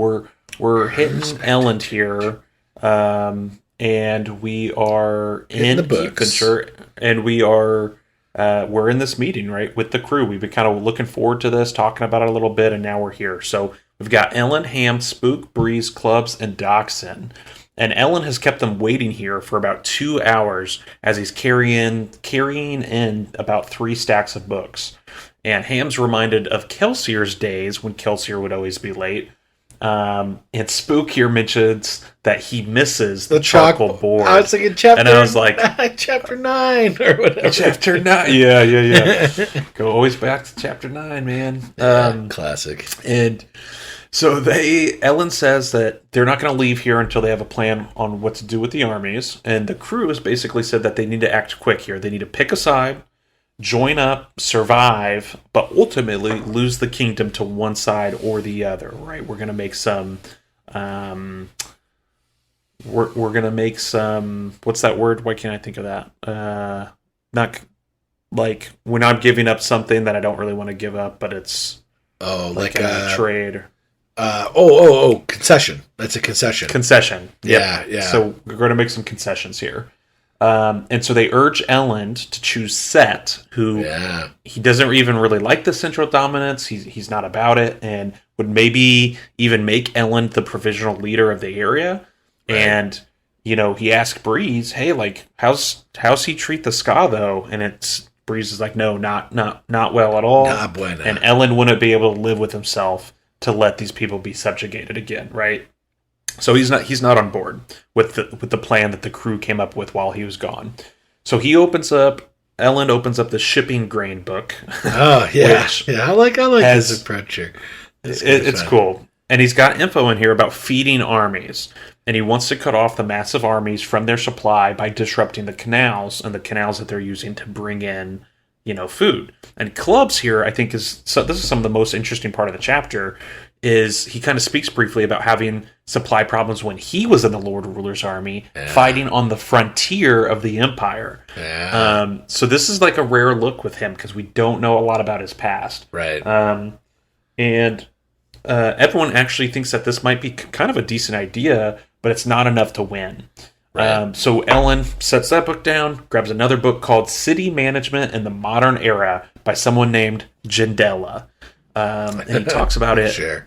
we're hitting Ellen here, and we are in Keep Venture, and we are. We're in this meeting, right, with the crew. We've been kind of looking forward to this, talking about it a little bit, and now we're here. So we've got Ellen, Ham, Spook, Breeze, Clubs, and Dachshund. And Ellen has kept them waiting here for about 2 hours as he's carrying in about 3 stacks of books. And Ham's reminded of Kelsier's days when Kelsier would always be late. And Spook here mentions that he misses the charcoal board. I was thinking chapter, and I was like, chapter 9 or whatever. Chapter 9, yeah. Go always back to chapter 9, man. Classic. And so Ellen says that they're not going to leave here until they have a plan on what to do with the armies. And the crew has basically said that they need to act quick here. They need to pick a side, join up, survive, but ultimately lose the kingdom to one side or the other, right? We're going to make some we're gonna make some. What's that word? Why can't I think of that? Not like when I'm giving up something that I don't really want to give up, but it's like a trade. Concession. That's a concession. Concession. Yep. Yeah. So we're going to make some concessions here. And so they urge Elend to choose Set, who he doesn't even really like the central dominance. He's not about it, and would maybe even make Elend the provisional leader of the area. Right. And he asked Breeze, "Hey, like, how's he treat the Ska though?" And Breeze is like, "No, not well at all." Nah, bueno. And Elend wouldn't be able to live with himself to let these people be subjugated again, right? So he's not on board with the plan that the crew came up with while he was gone. So Elend opens up the shipping grain book. Oh yeah, I like this approach here. It's cool, and he's got info in here about feeding armies, and he wants to cut off the massive armies from their supply by disrupting the canals that they're using to bring in food. And clubs here, I think, this is some of the most interesting part of the chapter, is he kind of speaks briefly about having supply problems when he was in the Lord Ruler's army, fighting on the frontier of the Empire. Yeah. So this is like a rare look with him, because we don't know a lot about his past. Right. And everyone actually thinks that this might be kind of a decent idea, but it's not enough to win. Right. So Elend sets that book down, grabs another book called City Management in the Modern Era by someone named Jindela. And he talks about it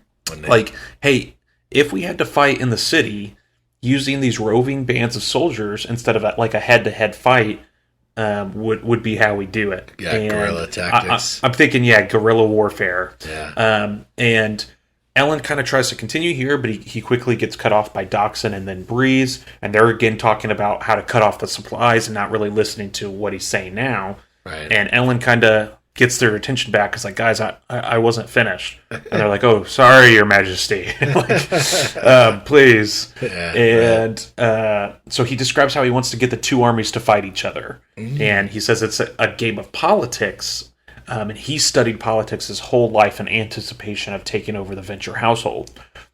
like, hey, if we had to fight in the city using these roving bands of soldiers instead of like a head-to-head fight, would be how we do it. Yeah, and guerrilla tactics. I'm thinking, guerrilla warfare. Yeah. And Elend kind of tries to continue here, but he quickly gets cut off by Doxson and then Breeze, and they're again talking about how to cut off the supplies and not really listening to what he's saying now. Right. And Elend kind of gets their attention back. It's like, guys, I wasn't finished. And they're like, oh, sorry, Your Majesty. Please. Yeah, and so he describes how he wants to get the two armies to fight each other. Mm. And he says it's a game of politics. And he studied politics his whole life in anticipation of taking over the Venture household.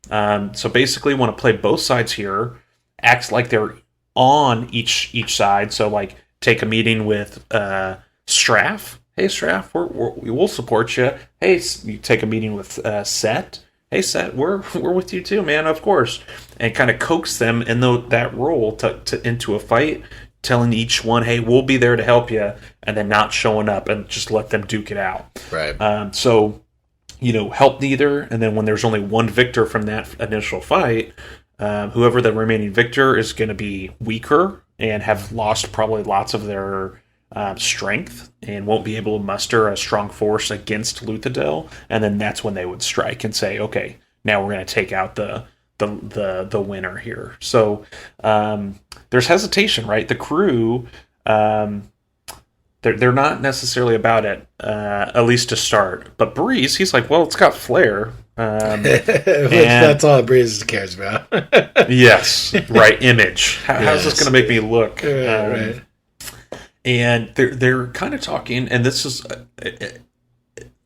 So basically want to play both sides here, acts like they're on each side. So like take a meeting with Straff. Hey, Straff, we'll support you. Hey, you take a meeting with Set. Hey, Set, we're with you too, man, of course. And kind of coax them in that role into a fight, telling each one, hey, we'll be there to help you, and then not showing up and just let them duke it out. Right. So, help neither, and then when there's only one victor from that initial fight, whoever the remaining victor is going to be weaker and have lost probably lots of their strength and won't be able to muster a strong force against Luthadel, and then that's when they would strike and say, okay, now we're going to take out the winner here. So there's hesitation, right? The crew, they're not necessarily about it, at least to start. But Breeze, he's like, well, it's got flair. That's all Breeze cares about. Yes, right. Image. How's this going to make me look? Right. And they're kind of talking, and this is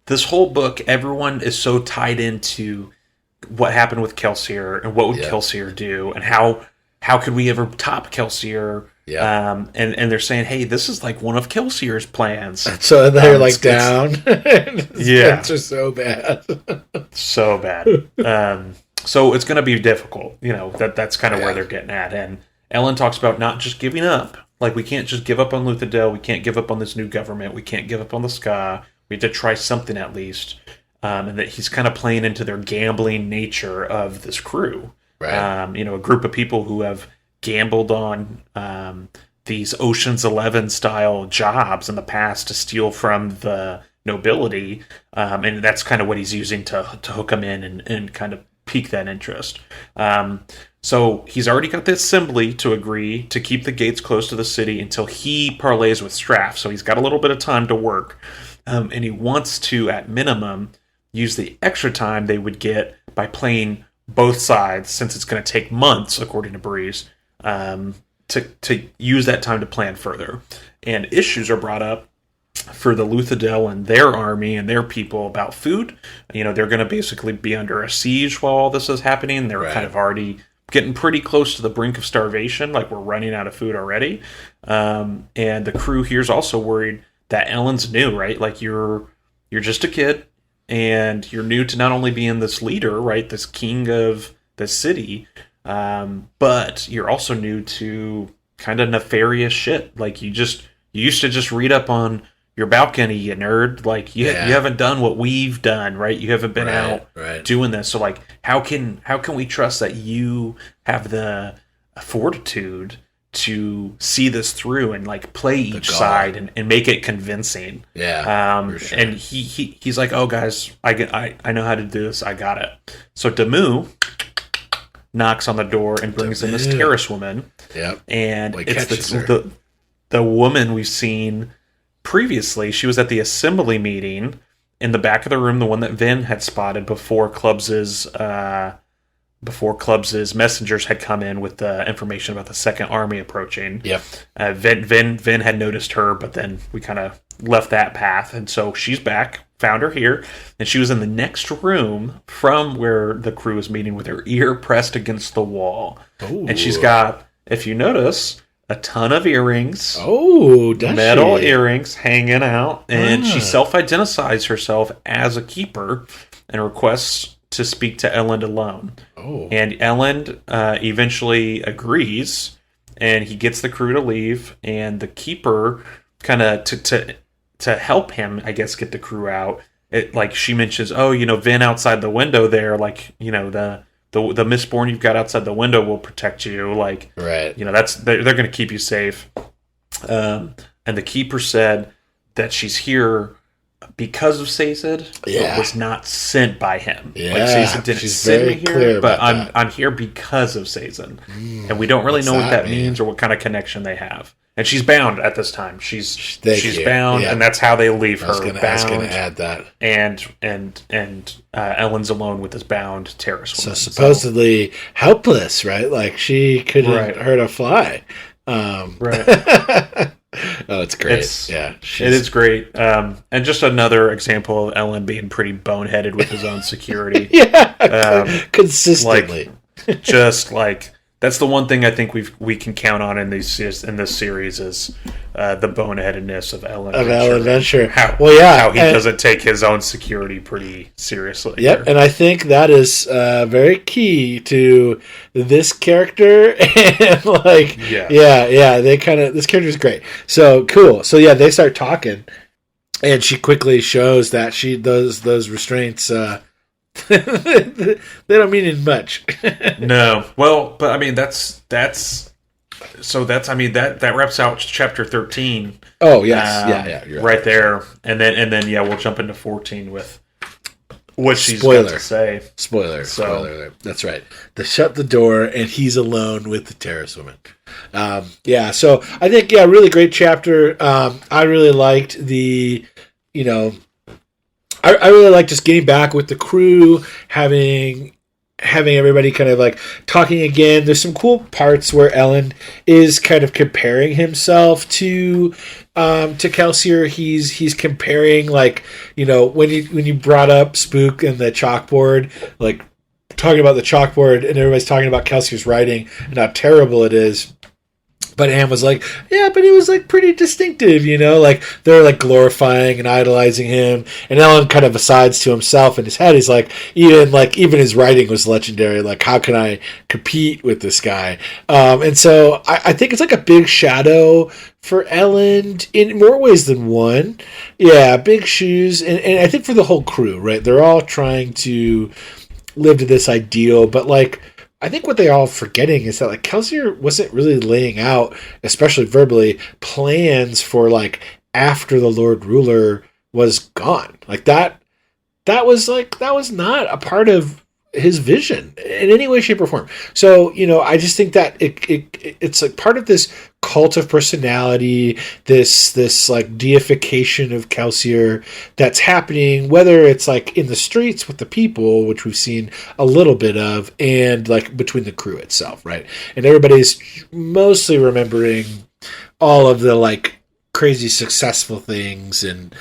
this whole book. Everyone is so tied into what happened with Kelsier and what would Kelsier do, and how could we ever top Kelsier? Yeah. And they're saying, hey, this is like one of Kelsier's plans. So they're down. Yeah, it's so bad. So bad. So it's going to be difficult. That's kind of where they're getting at. And Elend talks about not just giving up. Like, we can't just give up on Luthadel. We can't give up on this new government. We can't give up on the Ska. We have to try something at least. And that he's kind of playing into their gambling nature of this crew. Right. A group of people who have gambled on these Ocean's 11 style jobs in the past to steal from the nobility. And that's kind of what he's using to hook them in and kind of pique that interest. So he's already got the assembly to agree to keep the gates closed to the city until he parlays with Straff. So he's got a little bit of time to work. And he wants to, at minimum, use the extra time they would get by playing both sides, since it's going to take months, according to Breeze, to use that time to plan further. And issues are brought up for the Luthadel and their army and their people about food. They're going to basically be under a siege while all this is happening. They're kind of already getting pretty close to the brink of starvation, like we're running out of food already. And the crew here is also worried that Ellen's new, right? Like you're just a kid, and you're new to not only being this leader, right, this king of the city, but you're also new to kind of nefarious shit. Like you used to just read up on your balcony, you nerd. Like you haven't done what we've done, right? You haven't been out doing this. So like, how can we trust that you have the fortitude to see this through and like play each side and make it convincing? Yeah. For sure. And he's like, oh guys, I know how to do this. I got it. So Damu knocks on the door and brings in this terrace woman. Yep. And it's the woman we've seen previously. She was at the assembly meeting in the back of the room, the one that Vin had spotted before Clubs's messengers had come in with the information about the second army approaching. Yep. Vin had noticed her, but then we kind of left that path, and so she's back. Found her here, and she was in the next room from where the crew was meeting with her ear pressed against the wall. Ooh. And she's got, if you notice, a ton of earrings. Oh, metal earrings hanging out, and she self-identifies herself as a keeper and requests to speak to Ellen alone. Oh. And Ellen eventually agrees, and he gets the crew to leave, and the keeper kind of to help him, I guess, get the crew out. Like she mentions, Vin outside the window there, like, the Mistborn you've got outside the window will protect you. Like, right. They're going to keep you safe. And the keeper said that she's here because of Sazed, but was not sent by him. Yeah, like Sazed didn't send me here, but I'm here because of Sazed. And we don't really know what that means or what kind of connection they have. And she's bound at this time. She's bound, and that's how they leave her. I was going to add that. And Ellen's alone with this bound terrorist woman. So supposedly helpless, right? Like she couldn't hurt a fly. Right. Oh, it's great. It is great. And just another example of Ellen being pretty boneheaded with his own security. Consistently. That's the one thing I think we can count on in this series is the boneheadedness of Ellen. Venture. How he doesn't take his own security pretty seriously. Yep, and I think that is very key to this character. And this character is great. So cool. So yeah, they start talking, and she quickly shows that she does those restraints. They don't mean much. No. Well, but I mean that wraps out chapter 13. Oh yes. You're right there. And then we'll jump into 14 with what she's got to say. Spoiler alert. That's right. They shut the door and he's alone with the terrorist woman. So I think really great chapter. I really liked the I really like just getting back with the crew, having everybody kind of like talking again. There's some cool parts where Ellen is kind of comparing himself to Kelsier. He's comparing, like, when you brought up Spook and the chalkboard, like talking about the chalkboard, and everybody's talking about Kelsier's writing and how terrible it is. But Anne was like, yeah, but he was like pretty distinctive, like they're like glorifying and idolizing him. And Ellen kind of asides to himself in his head. He's like, even his writing was legendary. Like, how can I compete with this guy? And so I think it's like a big shadow for Ellen in more ways than one. Yeah, big shoes. And I think for the whole crew, right? They're all trying to live to this ideal, but like, I think what they're all forgetting is that like Kelsier wasn't really laying out, especially verbally, plans for like after the Lord Ruler was gone. Like that was not a part of his vision in any way, shape, or form. So, I just think that it's like part of this cult of personality, this like deification of Kelsier that's happening, whether it's like in the streets with the people, which we've seen a little bit of, and like between the crew itself, right? And everybody's mostly remembering all of the like crazy successful things and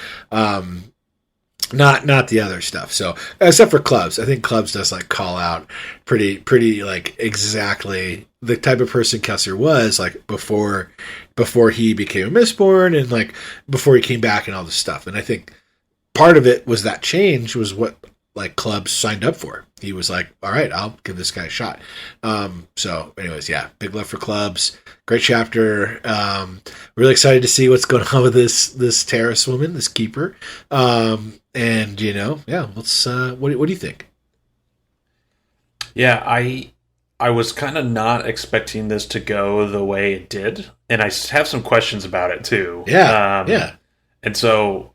Not the other stuff. So except for Clubs, I think Clubs does like call out pretty like exactly the type of person Kessler was like before he became a Mistborn and like before he came back and all this stuff. And I think part of it was that change was what like Clubs signed up for. He was like, all right, I'll give this guy a shot. So anyways, yeah, big love for Clubs. Great chapter. Really excited to see what's going on with this terrace woman, this keeper. And let's. What do you think? Yeah, I was kind of not expecting this to go the way it did, and I have some questions about it too. Yeah. And so,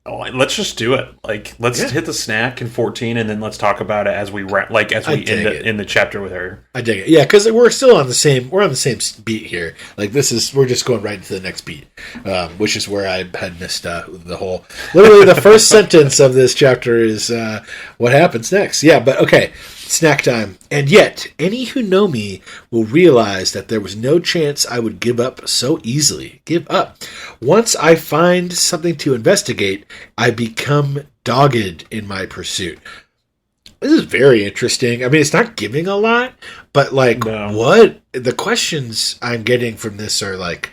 let's just do it. Like, let's hit the snack in 14, and then let's talk about it as we end the chapter with her. I dig it. Yeah, because we're still on the same. We're on the same beat here. Like we're just going right into the next beat, which is where I had missed the whole. Literally, the first sentence of this chapter is what happens next. Yeah, but okay. Snack time. And yet, any who know me will realize that there was no chance I would give up so easily. Give up. Once I find something to investigate, I become dogged in my pursuit. This is very interesting. I mean, it's not giving a lot, but like, what the questions I'm getting from this are like,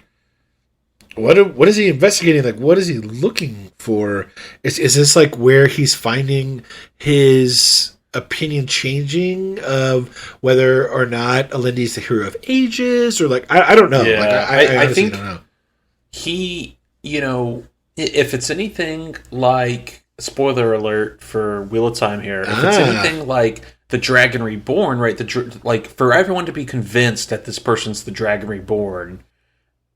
what is he investigating? Like, what is he looking for? Is this like where he's finding his opinion changing of whether or not Alindi's the hero of ages, or like I don't know. Yeah, like I think don't know. He, if it's anything like, spoiler alert for Wheel of Time here, if it's anything like the Dragon Reborn, right? Like for everyone to be convinced that this person's the Dragon Reborn,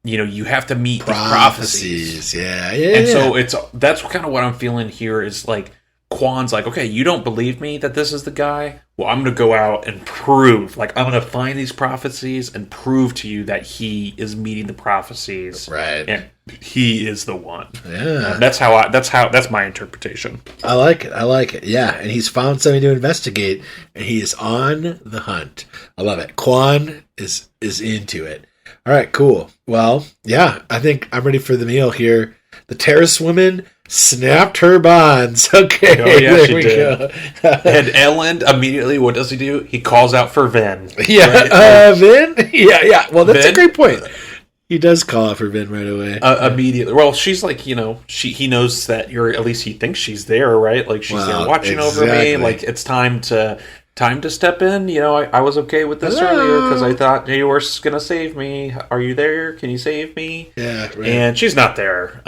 you have to meet these prophecies. Yeah. And so that's kind of what I'm feeling here is like. Quan's like, okay, you don't believe me that this is the guy? Well, I'm going to go out and prove. Like, I'm going to find these prophecies and prove to you that he is meeting the prophecies. Right. And he is the one. Yeah. That's my interpretation. I like it. Yeah. And he's found something to investigate, and he is on the hunt. I love it. Quan is into it. All right, cool. Well, yeah, I think I'm ready for the meal here. The terrace woman snapped her bonds. Okay, oh, yeah, there we go. And Ellen immediately, what does he do? He calls out for Vin. Yeah, right? Vin? Yeah. Well, that's Vin? a great point. He does call out for Vin right away. Immediately. Well, she's like, he knows that at least he thinks she's there, right? Like, she's there watching over me. Like, it's time to step in. I was okay with this earlier because I thought you were going to save me. Are you there? Can you save me? Yeah, right. And she's not there.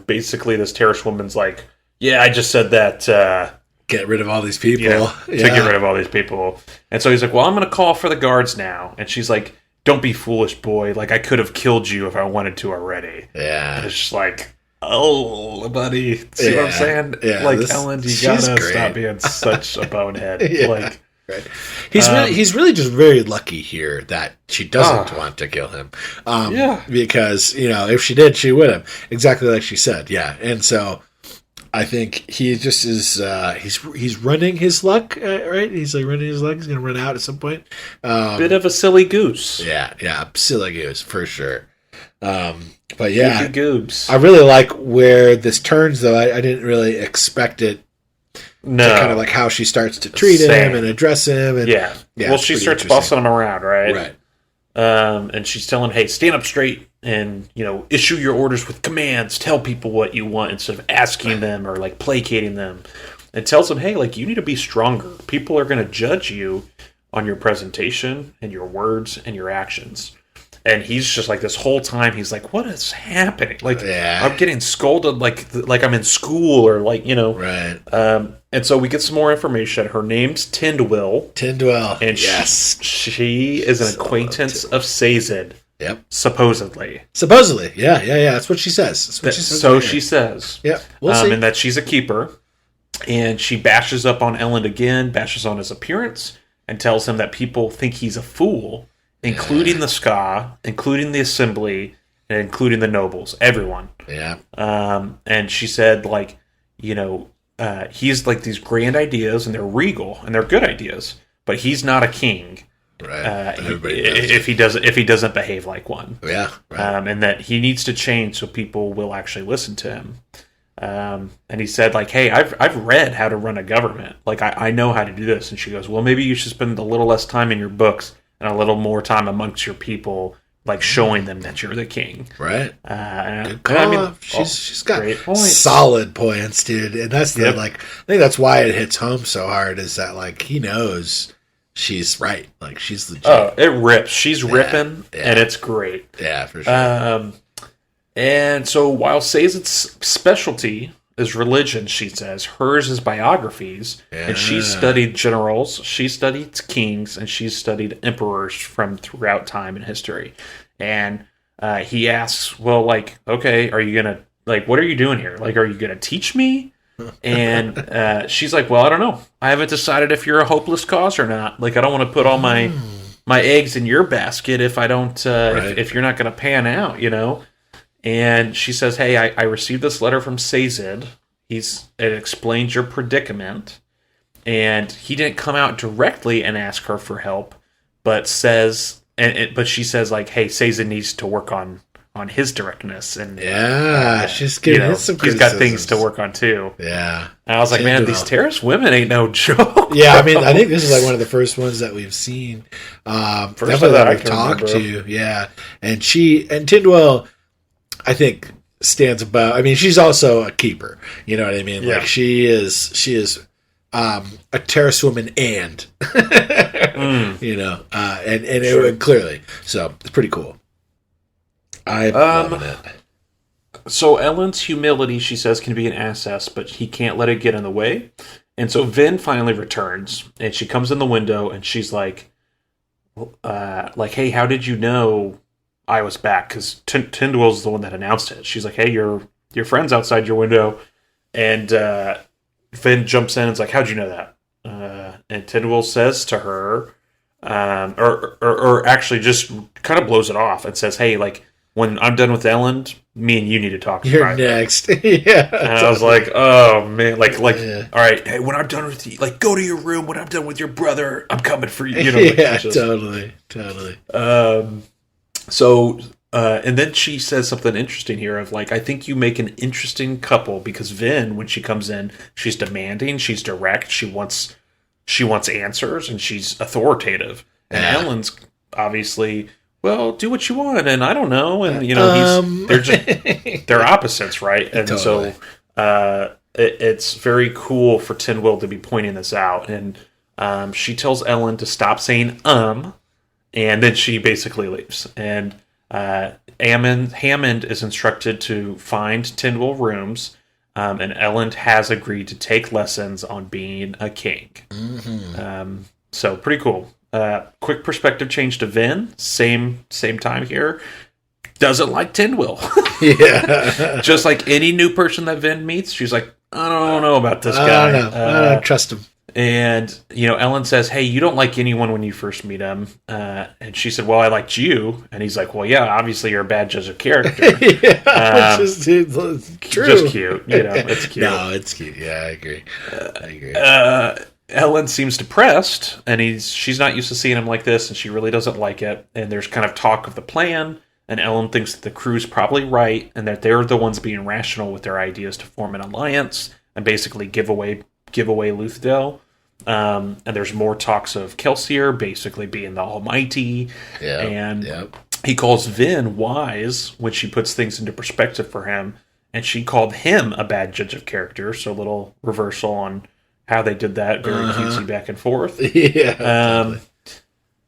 Basically this terrace woman's like, yeah, I just said that. Get rid of all these people. To get rid of all these people. And so he's like, well, I'm going to call for the guards now. And she's like, don't be foolish, boy. Like, I could have killed you if I wanted to already. Yeah. And it's just like, oh, buddy. See what I'm saying? Yeah, like, Ellen, you gotta stop being such a bonehead. Yeah, like, right. He's really just very lucky here that she doesn't want to kill him. Because, if she did, she would have. Exactly like she said. Yeah. And so I think he just is, he's running his luck, right? He's like running his luck. He's going to run out at some point. Bit of a silly goose. Yeah. Silly goose, for sure. But yeah, goobs. I really like where this turns, though. I didn't really expect it. No, to kind of like how she starts to treat him and address him. And, yeah. Well, she starts bossing him around, right? Right. And she's telling him, hey, stand up straight and, issue your orders with commands. Tell people what you want instead of asking them or like placating them. And tells them, hey, like, you need to be stronger. People are going to judge you on your presentation and your words and your actions. And he's just like, this whole time, he's like, what is happening? Like, I'm getting scolded like I'm in school or like, Right. And so we get some more information. Her name's Tindwyl. And yes. she is an acquaintance of Sazed. Yep. Supposedly. Yeah. That's what she says. She says. Yeah. We'll see. And that she's a keeper. And she bashes up on Elend again, bashes on his appearance, and tells him that people think he's a fool, including the Ska, including the Assembly, and including the nobles, everyone. Yeah. And she said, like, he's like these grand ideas, and they're regal, and they're good ideas, but he's not a king. Right. If he doesn't behave like one. Yeah. Right. And that he needs to change so people will actually listen to him. And he said, like, hey, I've read how to run a government. Like, I know how to do this. And she goes, well, maybe you should spend a little less time in your books and a little more time amongst your people, like showing them that you're the king. Right. Good call. I mean, she's got solid points, dude. And that's the I think that's why it hits home so hard is that like he knows she's right. Like she's legit. Oh, it rips. She's ripping, and it's great. Yeah, for sure. And so while Sazed's specialty is religion, she says, hers is biographies, and she studied generals, she studied kings, and she studied emperors from throughout time and history. And he asks, well, like, okay, are you going to, like, what are you doing here? Like, are you going to teach me? And she's like, well, I don't know. I haven't decided if you're a hopeless cause or not. Like, I don't want to put all my eggs in your basket if I don't, if you're not going to pan out, you know? And she says, hey, I received this letter from Sazed. It explains your predicament. And he didn't come out directly and ask her for help, but but she says, like, hey, Sazed needs to work on his directness. And she's giving him some criticisms. He's got things to work on, too. Yeah. And I was like, man, these terrorist women ain't no joke. Yeah, I mean, I think this is like one of the first ones that we've seen. Definitely that we've talked to. Yeah. And Tindwell, I think, stands above. I mean, she's also a keeper. You know what I mean? Yeah. Like she is a terrorist woman and you know, and it clearly. So it's pretty cool. I'm loving it. So Ellen's humility, she says, can be an asset, but he can't let it get in the way. And so Vin finally returns, and she comes in the window, and she's like, hey, how did you know I was back? Because Tindwell's the one that announced it. She's like, hey, your friend's outside your window. And Finn jumps in and is like, how'd you know that? And Tindwell says to her, or actually just kind of blows it off and says, hey, like, when I'm done with Ellen, me and you need to talk. You're next. Yeah. And I was like, oh, man. Like, all right, hey, when I'm done with you, like, go to your room. When I'm done with your brother, I'm coming for you. You know, yeah, totally. So, and then she says something interesting here of like, I think you make an interesting couple because Vin, when she comes in, she's demanding, she's direct, she wants answers, and she's authoritative. And Ellen's obviously, well, do what you want, and I don't know, and you know, they're opposites, right? And totally. So, it's very cool for Tindwell to be pointing this out, and she tells Ellen to stop saying and then she basically leaves. And Hammond is instructed to find Tindwell rooms, and Ellen has agreed to take lessons on being a king. Mm-hmm. So pretty cool. Quick perspective change to Vin. Same time here. Doesn't like Tindwell. Yeah. Just like any new person that Vin meets, she's like, I don't know about this guy. I don't trust him. And, you know, Ellen says, hey, you don't like anyone when you first meet him. And she said, well, I liked you. And he's like, well, yeah, obviously you're a bad judge of character. Yeah, which is true. Just cute. You know, it's cute. No, it's cute. Yeah, I agree. Ellen seems depressed, and she's not used to seeing him like this, and she really doesn't like it. And there's kind of talk of the plan, and Ellen thinks that the crew's probably right, and that they're the ones being rational with their ideas to form an alliance and basically give away Luthdell. And there's more talks of Kelsier basically being the Almighty. Yeah. And he calls Vin wise when she puts things into perspective for him. And she called him a bad judge of character. So a little reversal on how they did that. Very cutesy back and forth. Yeah. Totally.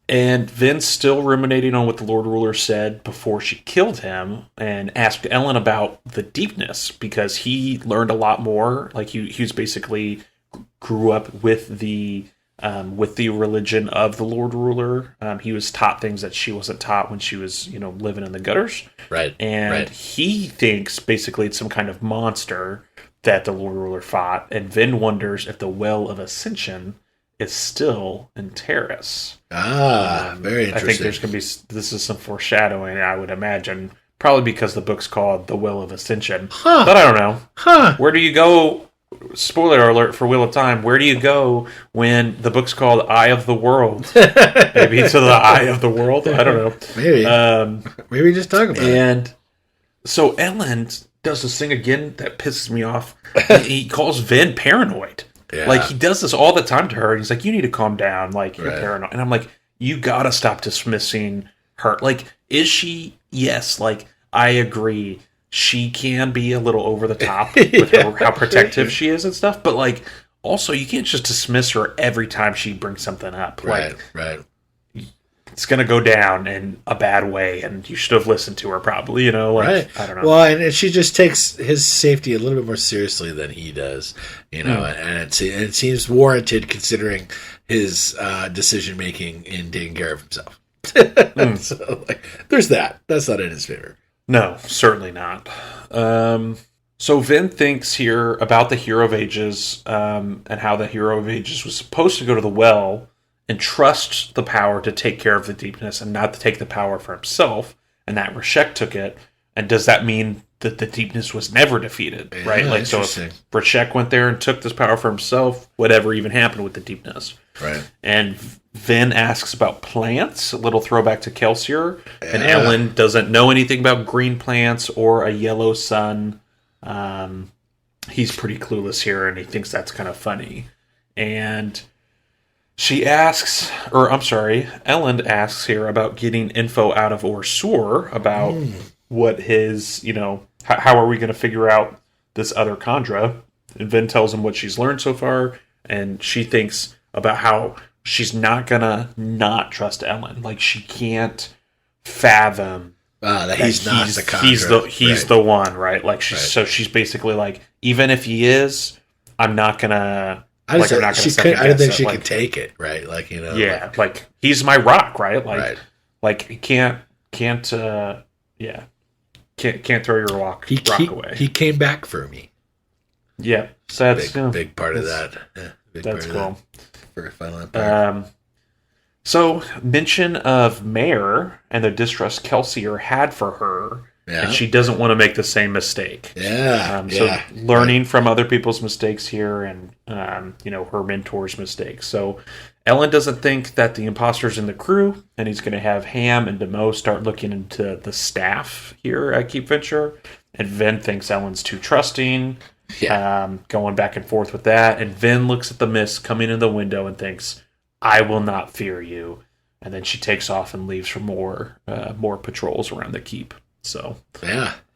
And Vin's still ruminating on what the Lord Ruler said before she killed him, and asked Ellen about the deepness, because he learned a lot more. Like he was basically grew up with the religion of the Lord Ruler. He was taught things that she wasn't taught when she was, you know, living in the gutters. Right. And he thinks basically it's some kind of monster that the Lord Ruler fought. And Vin wonders if the Well of Ascension is still in Terrace. Very interesting. I think there's going to be, this is some foreshadowing, I would imagine. Probably because the book's called The Well of Ascension. But I don't know. Where do you go? Spoiler alert for Wheel of Time. Where do you go when the book's called Eye of the World? Maybe to the Eye of the World? I don't know. Maybe. Maybe just talk about it. And so Ellen does this thing again that pisses me off. He calls Vin paranoid. Yeah. Like, he does this all the time to her. He's like, you need to calm down. Like, you're Right. paranoid. And I'm like, you gotta stop dismissing her. Like, is she? Yes. Like, I agree. She can be a little over the top with how protective she is and stuff. But, like, also, you can't just dismiss her every time she brings something up. Right, Like, right. it's going to go down in a bad way, and you should have listened to her probably, Like, Right. I don't know. Well, and she just takes his safety a little bit more seriously than he does, and it seems warranted considering his decision making in taking care of himself. So, like, there's that. That's not in his favor. No, certainly not. So Vin thinks here about the Hero of Ages, and how the Hero of Ages was supposed to go to the well and trust the power to take care of the deepness and not to take the power for himself, and that Rashek took it. And does that mean that the deepness was never defeated, right? Like, so if Rashek went there and took this power for himself, whatever even happened with the deepness? Right. And Vin asks about plants, a little throwback to Kelsier, and Ellen doesn't know anything about green plants or a yellow sun. He's pretty clueless here, and he thinks that's kind of funny. And she asks, Ellen asks here about getting info out of Orsur about what his, how are we going to figure out this other Khandra? And Vin tells him what she's learned so far, and she thinks about how she's not going to not trust Ellen. Like, she can't fathom that he's not the Khandra. He's the one, right? Like, so she's basically like, even if he is, I'm not going to... I don't think she could take it, right? Like, yeah, like he's my rock, right? Like can't throw your rock away. He came back for me. Yeah, so that's big part of that. Yeah, that's cool. For Final Empire. So mention of Mare and the distrust Kelsier had for her. Yeah. And she doesn't want to make the same mistake. So learning from other people's mistakes here, and her mentor's mistakes. So Ellen doesn't think that the imposter's in the crew, and he's going to have Ham and Demo start looking into the staff here at Keep Venture. And Vin thinks Ellen's too trusting. Going back and forth with that. And Vin looks at the mist coming in the window and thinks, "I will not fear you." And then she takes off and leaves for more patrols around the keep. So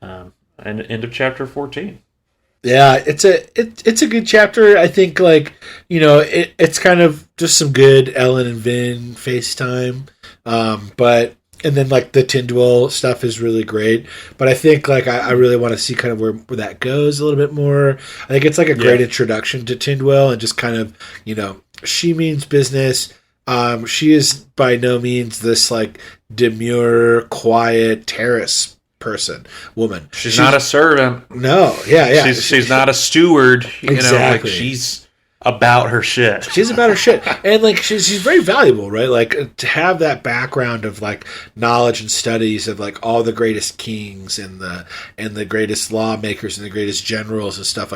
and end of chapter 14. Yeah, it's a good chapter. I think, it's kind of just some good Ellen and Vin FaceTime, and then the Tyndall stuff is really great. But I think I really want to see kind of where that goes a little bit more. I think it's a great introduction to Tyndall, and just kind of she means business. She is by no means this demure, quiet terrace woman. She's not a servant. No, yeah. She's not a steward. Exactly. She's about her shit. She's about her shit, and she's very valuable, right? To have that background of knowledge and studies of all the greatest kings and the greatest lawmakers and the greatest generals and stuff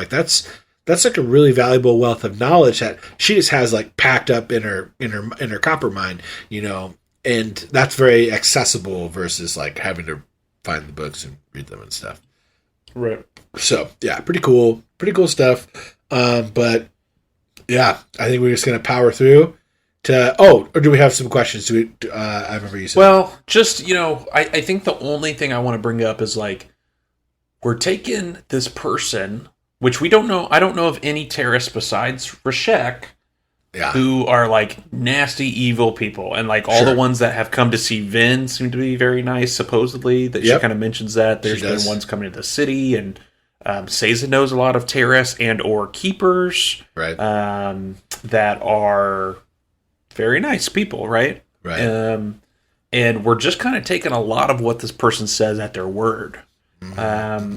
that's a really valuable wealth of knowledge that she just has packed up in her copper mine, and that's very accessible versus having to find the books and read them and stuff. Right. So yeah, pretty cool stuff. But yeah, I think we're just gonna power through to. Oh, or do we have some questions? I remember you said. Well, just I think the only thing I want to bring up is we're taking this person, which we don't know. I don't know of any terrorists besides Rashek, who are nasty, evil people, and all the ones that have come to see Vin seem to be very nice. Supposedly, that she kind of mentions that there's been ones coming to the city, and Seiza knows a lot of terrorists and or keepers, right? That are very nice people, right? Right. And we're just kind of taking a lot of what this person says at their word. Mm-hmm.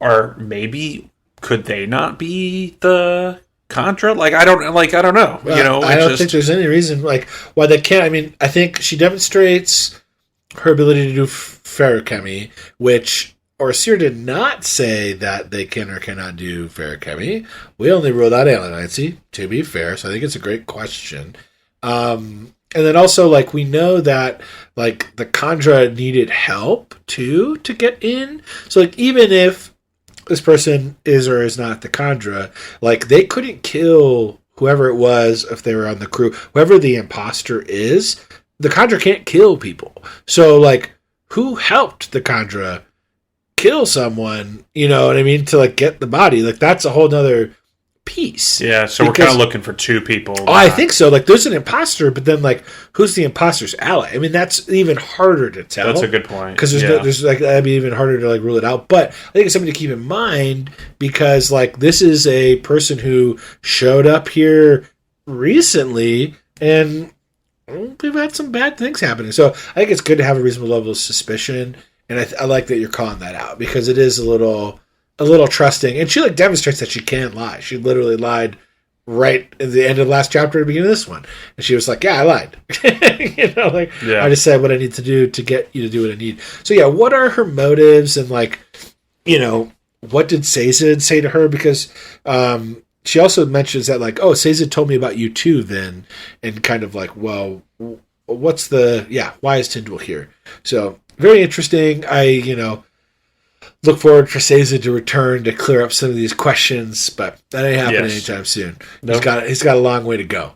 Or maybe could they not be the Khandra? I don't know. Well, I don't think there's any reason why they can't. I mean, I think she demonstrates her ability to do ferrochemy, which Orsir did not say that they can or cannot do ferrochemy. We only ruled out alienancy, to be fair, so I think it's a great question. And then also, like, we know that, like, the Khandra needed help, too, to get in. So, like, even if this person is or is not the Khandra, like, they couldn't kill whoever it was if they were on the crew. Whoever the imposter is, the Khandra can't kill people. So, like, who helped the Khandra kill someone, you know what I mean, to, like, get the body? Like, that's a whole nother piece. Yeah, so we're kind of looking for two people. Oh, I think so. Like, there's an imposter, but then, like, who's the imposter's ally? I mean, that's even harder to tell. That's a good point. Because there's like, that'd be even harder to, like, rule it out. But I think it's something to keep in mind because, like, this is a person who showed up here recently and we've had some bad things happening. So I think it's good to have a reasonable level of suspicion. And I like that you're calling that out because it is a little trusting, and she, like, demonstrates that she can lie. She literally lied right at the end of the last chapter at the beginning of this one, and she was like, "Yeah, I lied." You know, like, I just said what I need to do to get you to do what I need. So yeah, what are her motives, and, like, you know, what did Sazed say to her? Because she also mentions that, like, oh, Sazed told me about you too, then, and kind of like, well, what's why is Tyndall here? So very interesting. I look forward for Sazed to return to clear up some of these questions, but that ain't happening anytime soon. Nope. He's got a long way to go.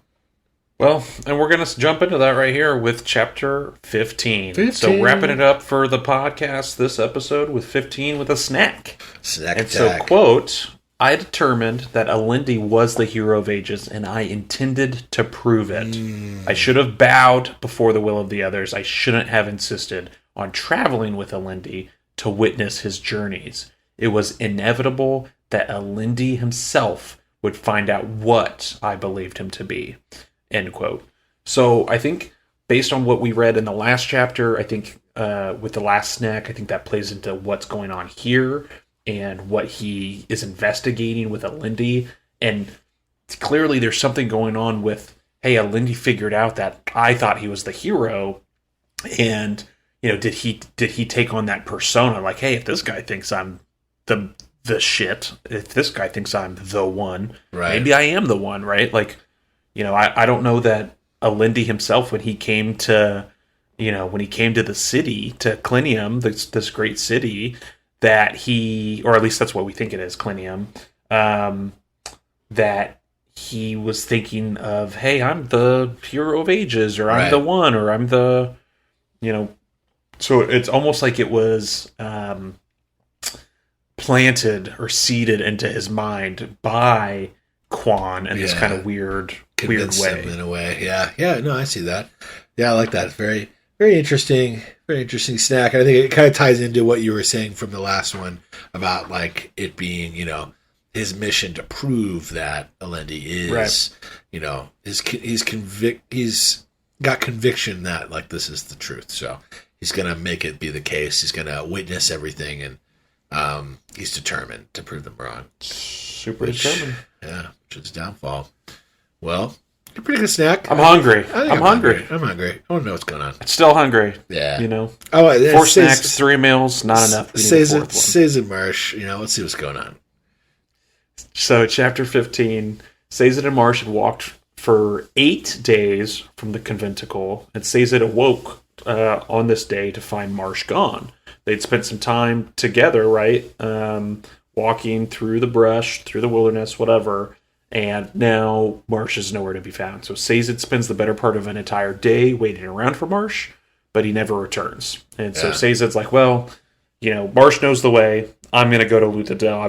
Well, and we're going to jump into that right here with chapter 15. So wrapping it up for the podcast, this episode with 15 with a snack. Snack and attack. So, quote, I determined that Alindi was the hero of ages, and I intended to prove it. I should have bowed before the will of the others. I shouldn't have insisted on traveling with Alindi to witness his journeys. It was inevitable that Alindi himself would find out what I believed him to be. End quote. So I think based on what we read in the last chapter, I think with the last snack, I think that plays into what's going on here and what he is investigating with Alindi. And clearly there's something going on with, hey, Alindi figured out that I thought he was the hero, and did he take on that persona? Like, hey, if this guy thinks I'm the shit, if this guy thinks I'm the one, right, maybe I am the one, right? Like, I don't know that Alindi himself, when he came to the city, to Clinium, this great city, that he, or at least that's what we think it is, Clinium, that he was thinking of, hey, I'm the hero of ages, or I'm the one, or I'm the, So it's almost like it was planted or seeded into his mind by Quan in this kind of weird way. Him in a way. Yeah. No, I see that. Yeah, I like that. Very, very interesting. Very interesting snack. And I think it kind of ties into what you were saying from the last one about, like, it being, his mission to prove that Alindi is, he's got conviction that, like, this is the truth. So he's going to make it be the case. He's going to witness everything, and he's determined to prove them wrong. Super determined. Yeah, which is downfall. Well, a pretty good snack. I'm hungry. I'm hungry. I want to know what's going on. Still hungry. Yeah. Oh, yeah, 4 snacks, 3 meals, not enough. Sazed Marsh, let's see what's going on. So, chapter 15, Sazed and Marsh had walked for 8 days from the conventicle, and Sazed awoke on this day to find Marsh gone. They'd spent some time together, right? Walking through the brush, through the wilderness, whatever. And now Marsh is nowhere to be found. So Sazed spends the better part of an entire day waiting around for Marsh, but he never returns. And so Sazed's like, well, Marsh knows the way. I'm going to go to Luthadel.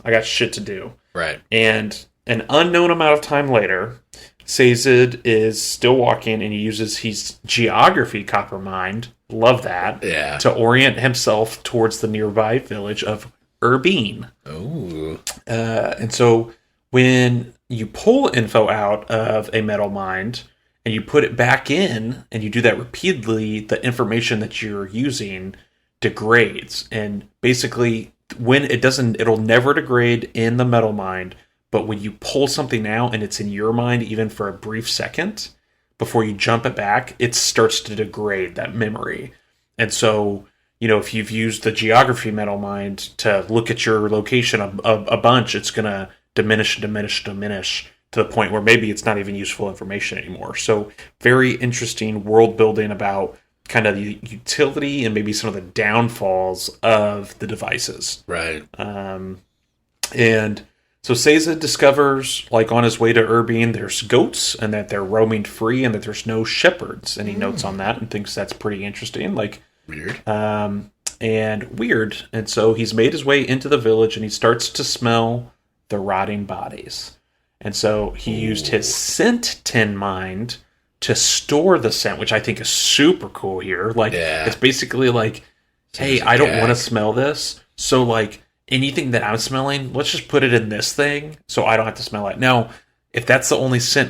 I got shit to do. Right. And an unknown amount of time later, Sazed is still walking, and he uses his geography copper mind, love that, to orient himself towards the nearby village of Urbine. Oh. And so when you pull info out of a metal mind and you put it back in, and you do that repeatedly, the information that you're using degrades. And basically, when it'll never degrade in the metal mind, but when you pull something out and it's in your mind, even for a brief second, before you jump it back, it starts to degrade that memory. And so, if you've used the geography metal mind to look at your location a bunch, it's going to diminish to the point where maybe it's not even useful information anymore. So very interesting world building about kind of the utility and maybe some of the downfalls of the devices. Right. And so Seiza discovers, like on his way to Urbine, there's goats and that they're roaming free and that there's no shepherds. And he notes on that and thinks that's pretty interesting. Like Weird. And weird. And so he's made his way into the village and he starts to smell the rotting bodies. And so he used his scent tin mind to store the scent, which I think is super cool here. Like, it's basically like, hey, I don't want to smell this. So, like, anything that I'm smelling, let's just put it in this thing so I don't have to smell it. Now, if that's the only scent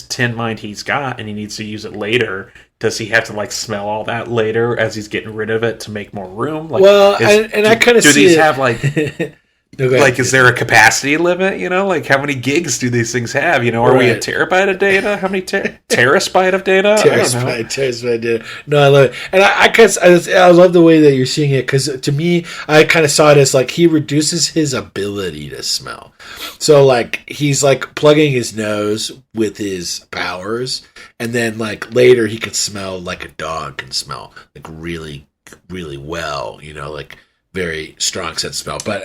tin mind he's got and he needs to use it later, does he have to, like, smell all that later as he's getting rid of it to make more room? Like, I kind of see do these it. have, like... No, like, is there a capacity limit, you know? Like, how many gigs do these things have? You know, are we a terabyte of data? How many terabyte of data? Terabyte data. No, I love it. And I guess I love the way that you're seeing it, because to me, I kind of saw it as, like, he reduces his ability to smell. So, like, he's, like, plugging his nose with his powers, and then, like, later he can smell like a dog can smell, like, really, really well, you know, like... very strong sense of smell, but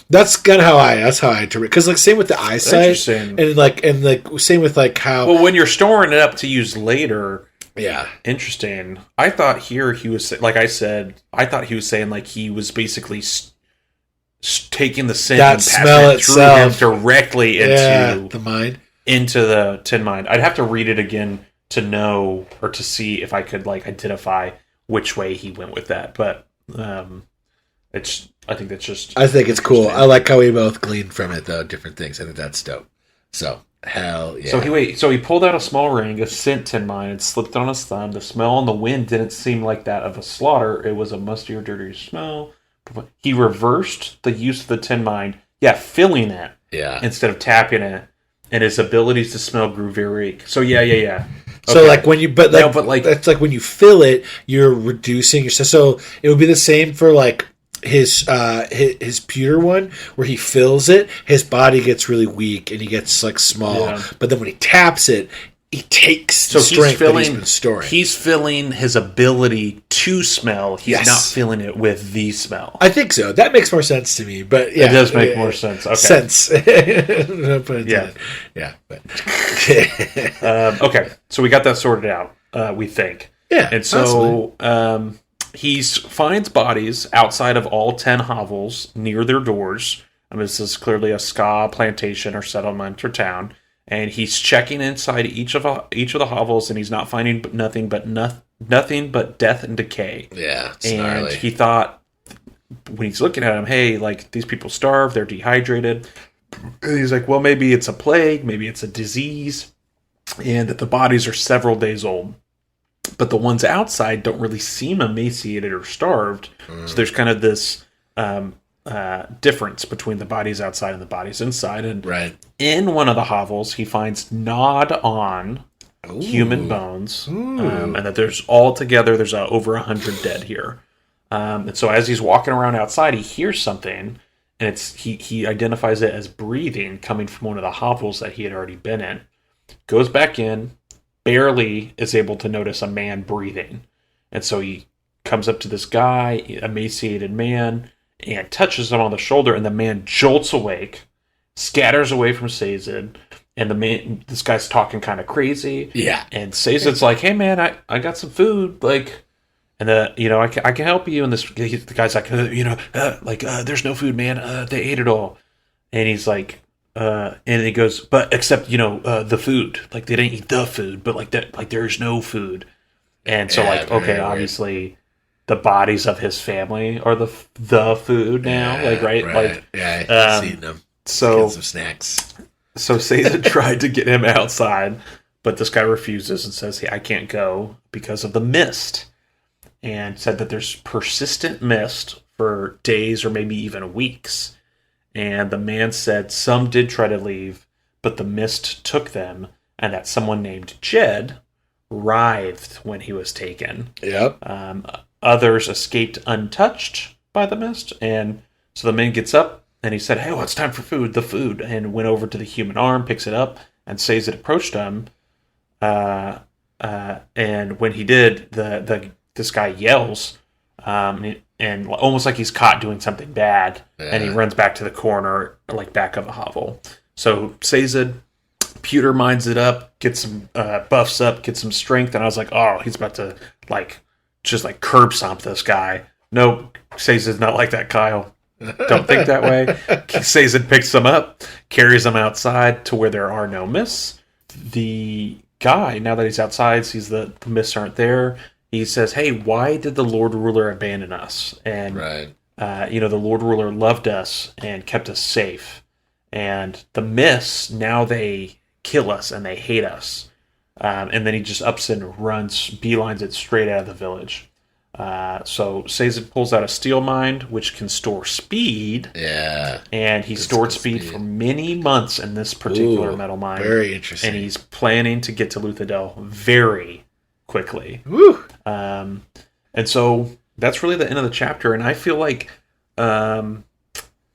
that's kind of how I interpret. Because like same with the eyesight, and like same with like how. Well, when you're storing it up to use later, yeah, interesting. I thought here he was like I said. I thought he was saying like he was basically taking the scent and passing it through him directly into the mind, into the tin mind. I'd have to read it again to know or to see if I could like identify which way he went with that, but. I think it's cool. I like how we both gleaned from it though, different things. I think that's dope. So hell yeah. So he pulled out a small ring, a scent tin mine, and slipped it on his thumb. The smell on the wind didn't seem like that of a slaughter. It was a mustier, dirtier smell. He reversed the use of the tin mine, filling it, instead of tapping it, and his abilities to smell grew very weak. So Okay. So like when you, but that's like when you fill it, you're reducing your. So it would be the same for like his pewter one, where he fills it, his body gets really weak and he gets like small. Yeah. But then when he taps it, he takes the strength that he's been storing. He's filling his ability to smell. He's not filling it with the smell. I think so. That makes more sense to me. But yeah, it does make more sense. Okay. Sense. No pun intended. Yeah. But okay. So we got that sorted out. We think. Yeah. And so he finds bodies outside of all 10 hovels near their doors. I mean, this is clearly a ska plantation or settlement or town. And he's checking inside each of the hovels, and he's not finding nothing but death and decay. Yeah, it's and gnarly. He thought when he's looking at them, hey, like these people starve, they're dehydrated. And he's like, well, maybe it's a plague, maybe it's a disease, and that the bodies are several days old. But the ones outside don't really seem emaciated or starved. So there's kind of this difference between the bodies outside and the bodies inside. And in one of the hovels, he finds gnawed on human bones, and that there's over 100 dead here. And so as he's walking around outside, he hears something, and he identifies it as breathing coming from one of the hovels that he had already been in. Goes back in, barely is able to notice a man breathing. And so he comes up to this guy, emaciated man, and touches him on the shoulder, and the man jolts awake, scatters away from Sazed, and this guy's talking kind of crazy. Yeah. And Sazed's like, hey man, I got some food, like, and I can help you. And the guy's like, there's no food, man. They ate it all. And he's like, and he goes, but except, the food, like they didn't eat the food, but like that, like there's no food. And so obviously the bodies of his family are the food now, I've seen them. So get some snacks. So Sazed tried to get him outside, but this guy refuses and says, "Hey, I can't go because of the mist," and said that there's persistent mist for days or maybe even weeks. And the man said some did try to leave, but the mist took them, and that someone named Jed writhed when he was taken. Yep. Others escaped untouched by the mist, and so the man gets up, and he said, "Hey, well, it's time for food. The food." And went over to the human arm, picks it up, and says it approached him. And when he did, this guy yells, and almost like he's caught doing something bad, and he runs back to the corner, like back of a hovel. So Sazed pewter mines it up, gets some buffs up, gets some strength, and I was like, oh, he's about to just curb stomp this guy. Nope, Sazed's not like that, Kyle. Don't think that way. Sazed picks him up, carries him outside to where there are no mists. The guy, now that he's outside, sees the mists aren't there. He says, "Hey, why did the Lord Ruler abandon us?" And the Lord Ruler loved us and kept us safe. And the mists, now they kill us and they hate us. And then he just ups and runs, beelines it straight out of the village. So Sazed pulls out a steel mind, which can store speed. Yeah. And he stored speed for many months in this particular metal mine. Very interesting. And he's planning to get to Luthadel very quickly. Woo! And so that's really the end of the chapter. And I feel like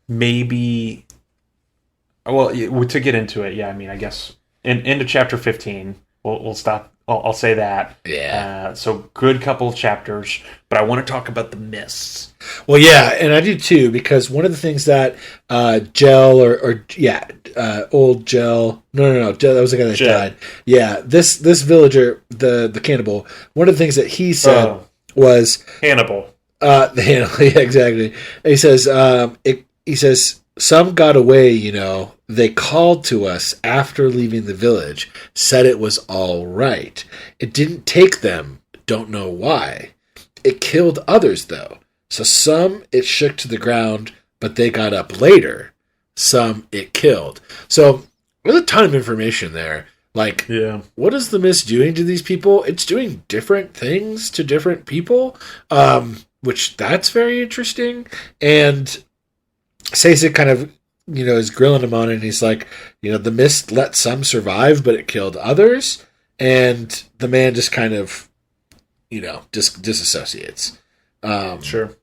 maybe... Well, to get into it, I guess into chapter 15, we'll stop. I'll say that. Yeah. So good couple of chapters, but I want to talk about the mists. Well, yeah, and I do too, because one of the things that Gel old Gel. No, Gel, that was the guy that died. Yeah, this villager, the cannibal. One of the things that he said was Hannibal. The Hannibal, yeah, exactly. And he says. Some got away, They called to us after leaving the village, said it was all right. It didn't take them, don't know why. It killed others, though. So some it shook to the ground, but they got up later. Some it killed. So there's a ton of information there. What is the mist doing to these people? It's doing different things to different people, which that's very interesting. And Sazed kind of, is grilling him on it, and he's like, the mist let some survive, but it killed others. And the man just kind of, disassociates. Sure.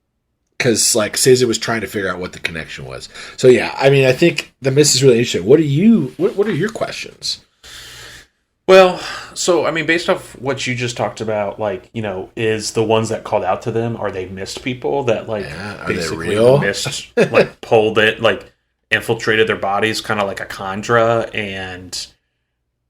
Because, Sazed was trying to figure out what the connection was. So, yeah, I think the mist is really interesting. What are your questions? Well, so, based off what you just talked about, is the ones that called out to them, are they mist people that, basically the mist, pulled it, infiltrated their bodies, kind of like a Khandra, and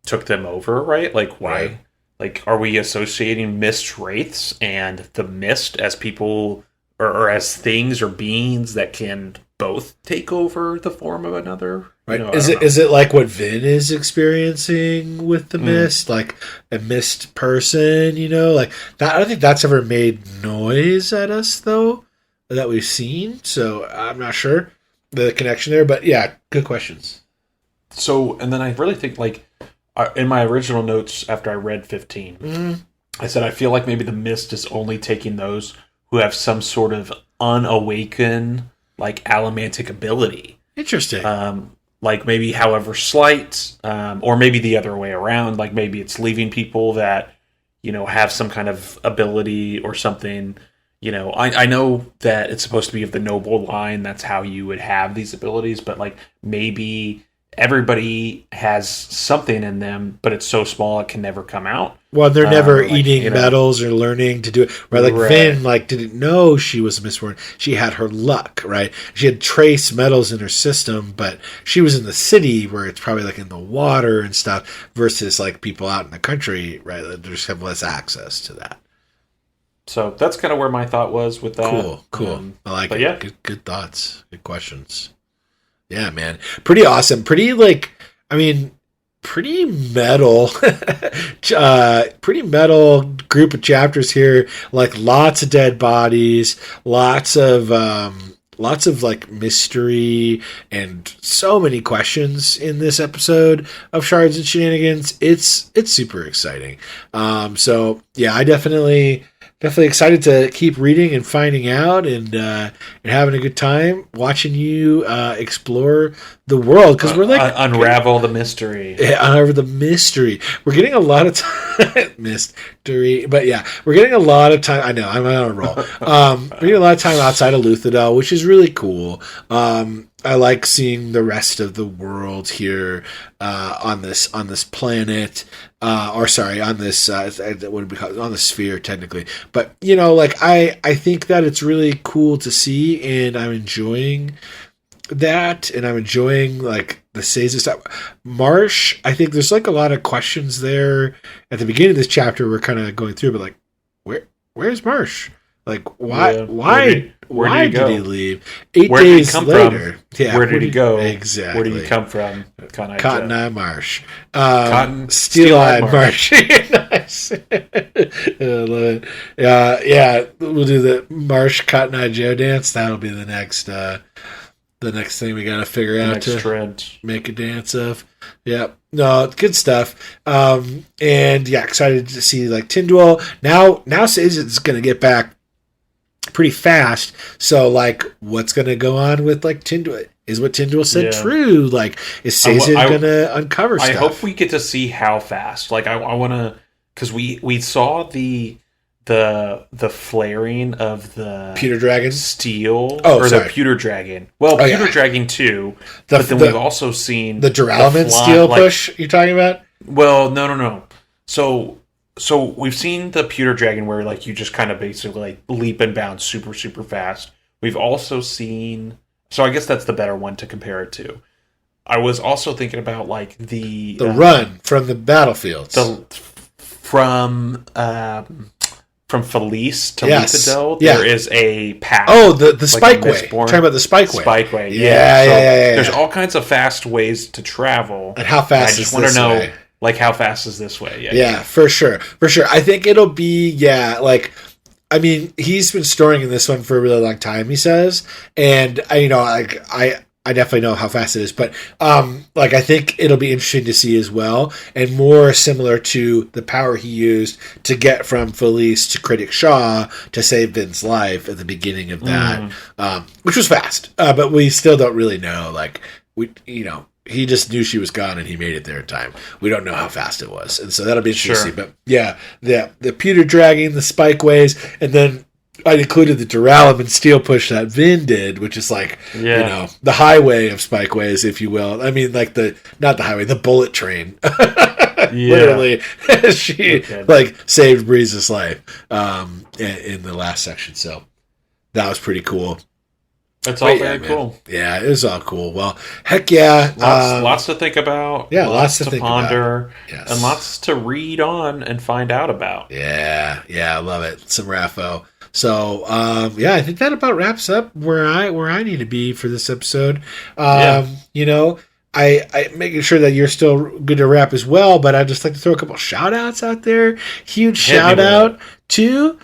took them over, right? Why? Right. Are we associating mist wraiths and the mist as people, or as things or beings that can both take over the form of another? Right. Is it like what Vin is experiencing with the mist? Like a mist person, that? I don't think that's ever made noise at us, though, that we've seen. So I'm not sure the connection there. But yeah, good questions. So, and then I really think, in my original notes after I read 15, I said I feel like maybe the mist is only taking those who have some sort of unawakened, allomantic ability. Interesting. Maybe however slight, or maybe the other way around. Maybe it's leaving people that, have some kind of ability or something. I know that it's supposed to be of the noble line. That's how you would have these abilities. But maybe everybody has something in them, but it's so small it can never come out. Well, they're never eating metals or learning to do it. Right? Vin, didn't know she was a Mistborn. She had her luck, right? She had trace metals in her system, but she was in the city where it's probably in the water and stuff versus people out in the country, right? That just have less access to that. So that's kind of where my thought was with that. Cool. I like it. Yeah. Good thoughts. Good questions. Yeah, man. Pretty awesome. Pretty metal, pretty metal group of chapters here. Lots of dead bodies, lots of mystery, and so many questions in this episode of Shards and Shenanigans. It's super exciting. So yeah, I definitely excited to keep reading and finding out and having a good time watching you explore the world, because we're unravel the mystery. Yeah, unravel the mystery. We're getting a lot of time. victory. But yeah, we're getting a lot of time. I know, I'm on a roll. We're getting a lot of time outside of Luthadel, which is really cool. I like seeing the rest of the world here on this planet, on this what would we call it? On the sphere technically. But like I think that it's really cool to see, and I'm enjoying that, and I'm enjoying like the Sazed stuff. Marsh, I think there's like a lot of questions there at the beginning of this chapter we're kind of going through, but like where's Marsh? Like why did he leave? 8 days later. Yeah, where did he go? Exactly. Where did he come from? Cotton Eye Marsh. Steel-eyed Marsh. Nice. I love it. Yeah, we'll do the Marsh Cotton Eye Joe dance. That'll be the next thing we got to figure out to trend. Make a dance of. Yep. No, good stuff. And yeah, excited to see like Tyndall. Now Sazed's going to get back pretty fast. So like, what's going to go on with like Tyndall? Is what Tyndall said true? Like, is Sazed going to uncover stuff? I hope we get to see how fast. Like, I want to, because we saw the flaring of the Pewter Dragon steel, the Pewter Dragon. Well, Pewter Dragon too. But then we've also seen the Duralman steel push. You're talking about? Well, no. So we've seen the Pewter Dragon where like you just kind of basically like leap and bound super super fast. We've also seen. So I guess that's the better one to compare it to. I was also thinking about like the run from the battlefields. From Felice to Luthadel, there is a path. Oh, the Spikeway. Talking about the Spikeway. Spikeway, yeah. There's all kinds of fast ways to travel. And how fast is this way? I just want to know, like, how fast is this way? Yeah, for sure. I think it'll be, like, I mean, he's been storing in this one for a really long time, he says. And, I definitely know how fast it is, but I think it'll be interesting to see as well, and more similar to the power he used to get from Felice to Critic Shaw to save Vin's life at the beginning of that, which was fast, but we still don't really know. Like he just knew she was gone and he made it there in time. We don't know how fast it was, and so that'll be interesting. But yeah, the Pewter Dragon, the Spikeways, and then I included the Duralman steel push that Vin did, which is like, the highway of Spikeways, if you will. I mean, like not the highway, the bullet train. Literally, she saved Breeze's life in the last section. So that was pretty cool. That's all very cool. Yeah, it was all cool. Well, heck yeah. Lots to think about. Yeah, lots to think ponder. Yes. And lots to read on and find out about. Yeah, I love it. Some Raffo. So, I think that about wraps up where I need to be for this episode. I making sure that you're still good to wrap as well, but I'd just like to throw a couple shout outs out there. Huge shout out to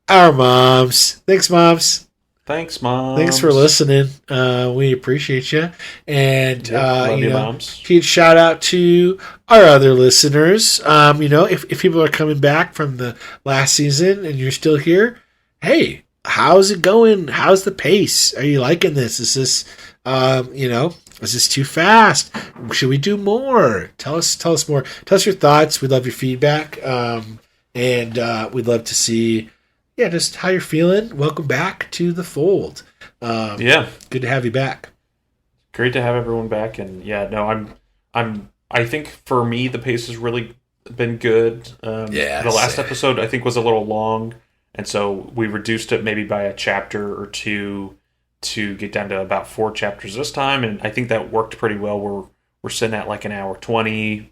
our moms. Thanks, moms. Thanks, Mom. Thanks for listening. We appreciate you. And, love you, moms. Huge shout out to our other listeners. If people are coming back from the last season and you're still here, hey, how's it going? How's the pace? Are you liking this? Is this, is this too fast? Should we do more? Tell us more. Tell us your thoughts. We'd love your feedback. And we'd love to see, just how you're feeling. Welcome back to the fold. Good to have you back. Great to have everyone back. And I think for me, the pace has really been good. The last episode I think was a little long. And so we reduced it maybe by a chapter or two to get down to about 4 chapters this time. And I think that worked pretty well. We're sitting at like an hour 20,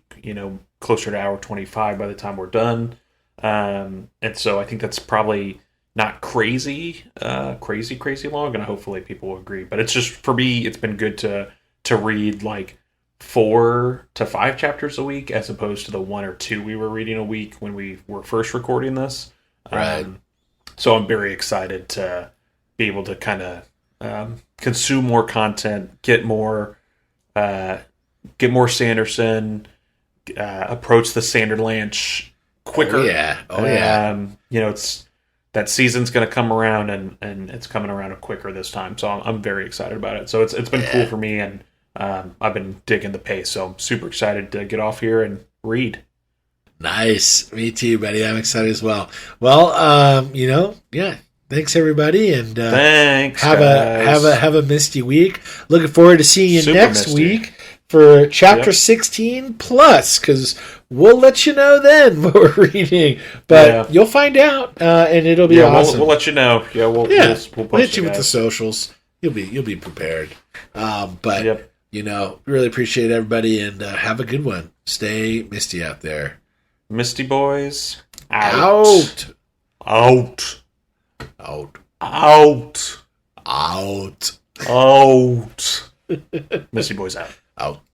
closer to hour 25 by the time we're done. And so I think that's probably not crazy long. And hopefully people will agree. But it's just, for me, it's been good to read like 4 to 5 chapters a week as opposed to the 1 or 2 we were reading a week when we were first recording this. Right. So I'm very excited to be able to kind of consume more content, get more Sanderson, approach the Sanderlanche quicker. Oh yeah. It's that season's going to come around and it's coming around quicker this time. So I'm very excited about it. So it's been cool for me, and I've been digging the pace. So I'm super excited to get off here and read. Nice. Me too, buddy. I'm excited as well. Well, yeah. Thanks everybody, and Thanks. have guys. a misty week. Looking forward to seeing you Super next misty. week for chapter 16 plus, because we'll let you know then what we're reading. But you'll find out, and it'll be awesome. We'll let you know. Yeah, we'll We'll post hit you with the guys. socials. You'll be prepared. But Yep. really appreciate everybody, and have a good one. Stay misty out there. Misty boys. Out. Out. Out. Out. Out. Out. Misty boys out. Out.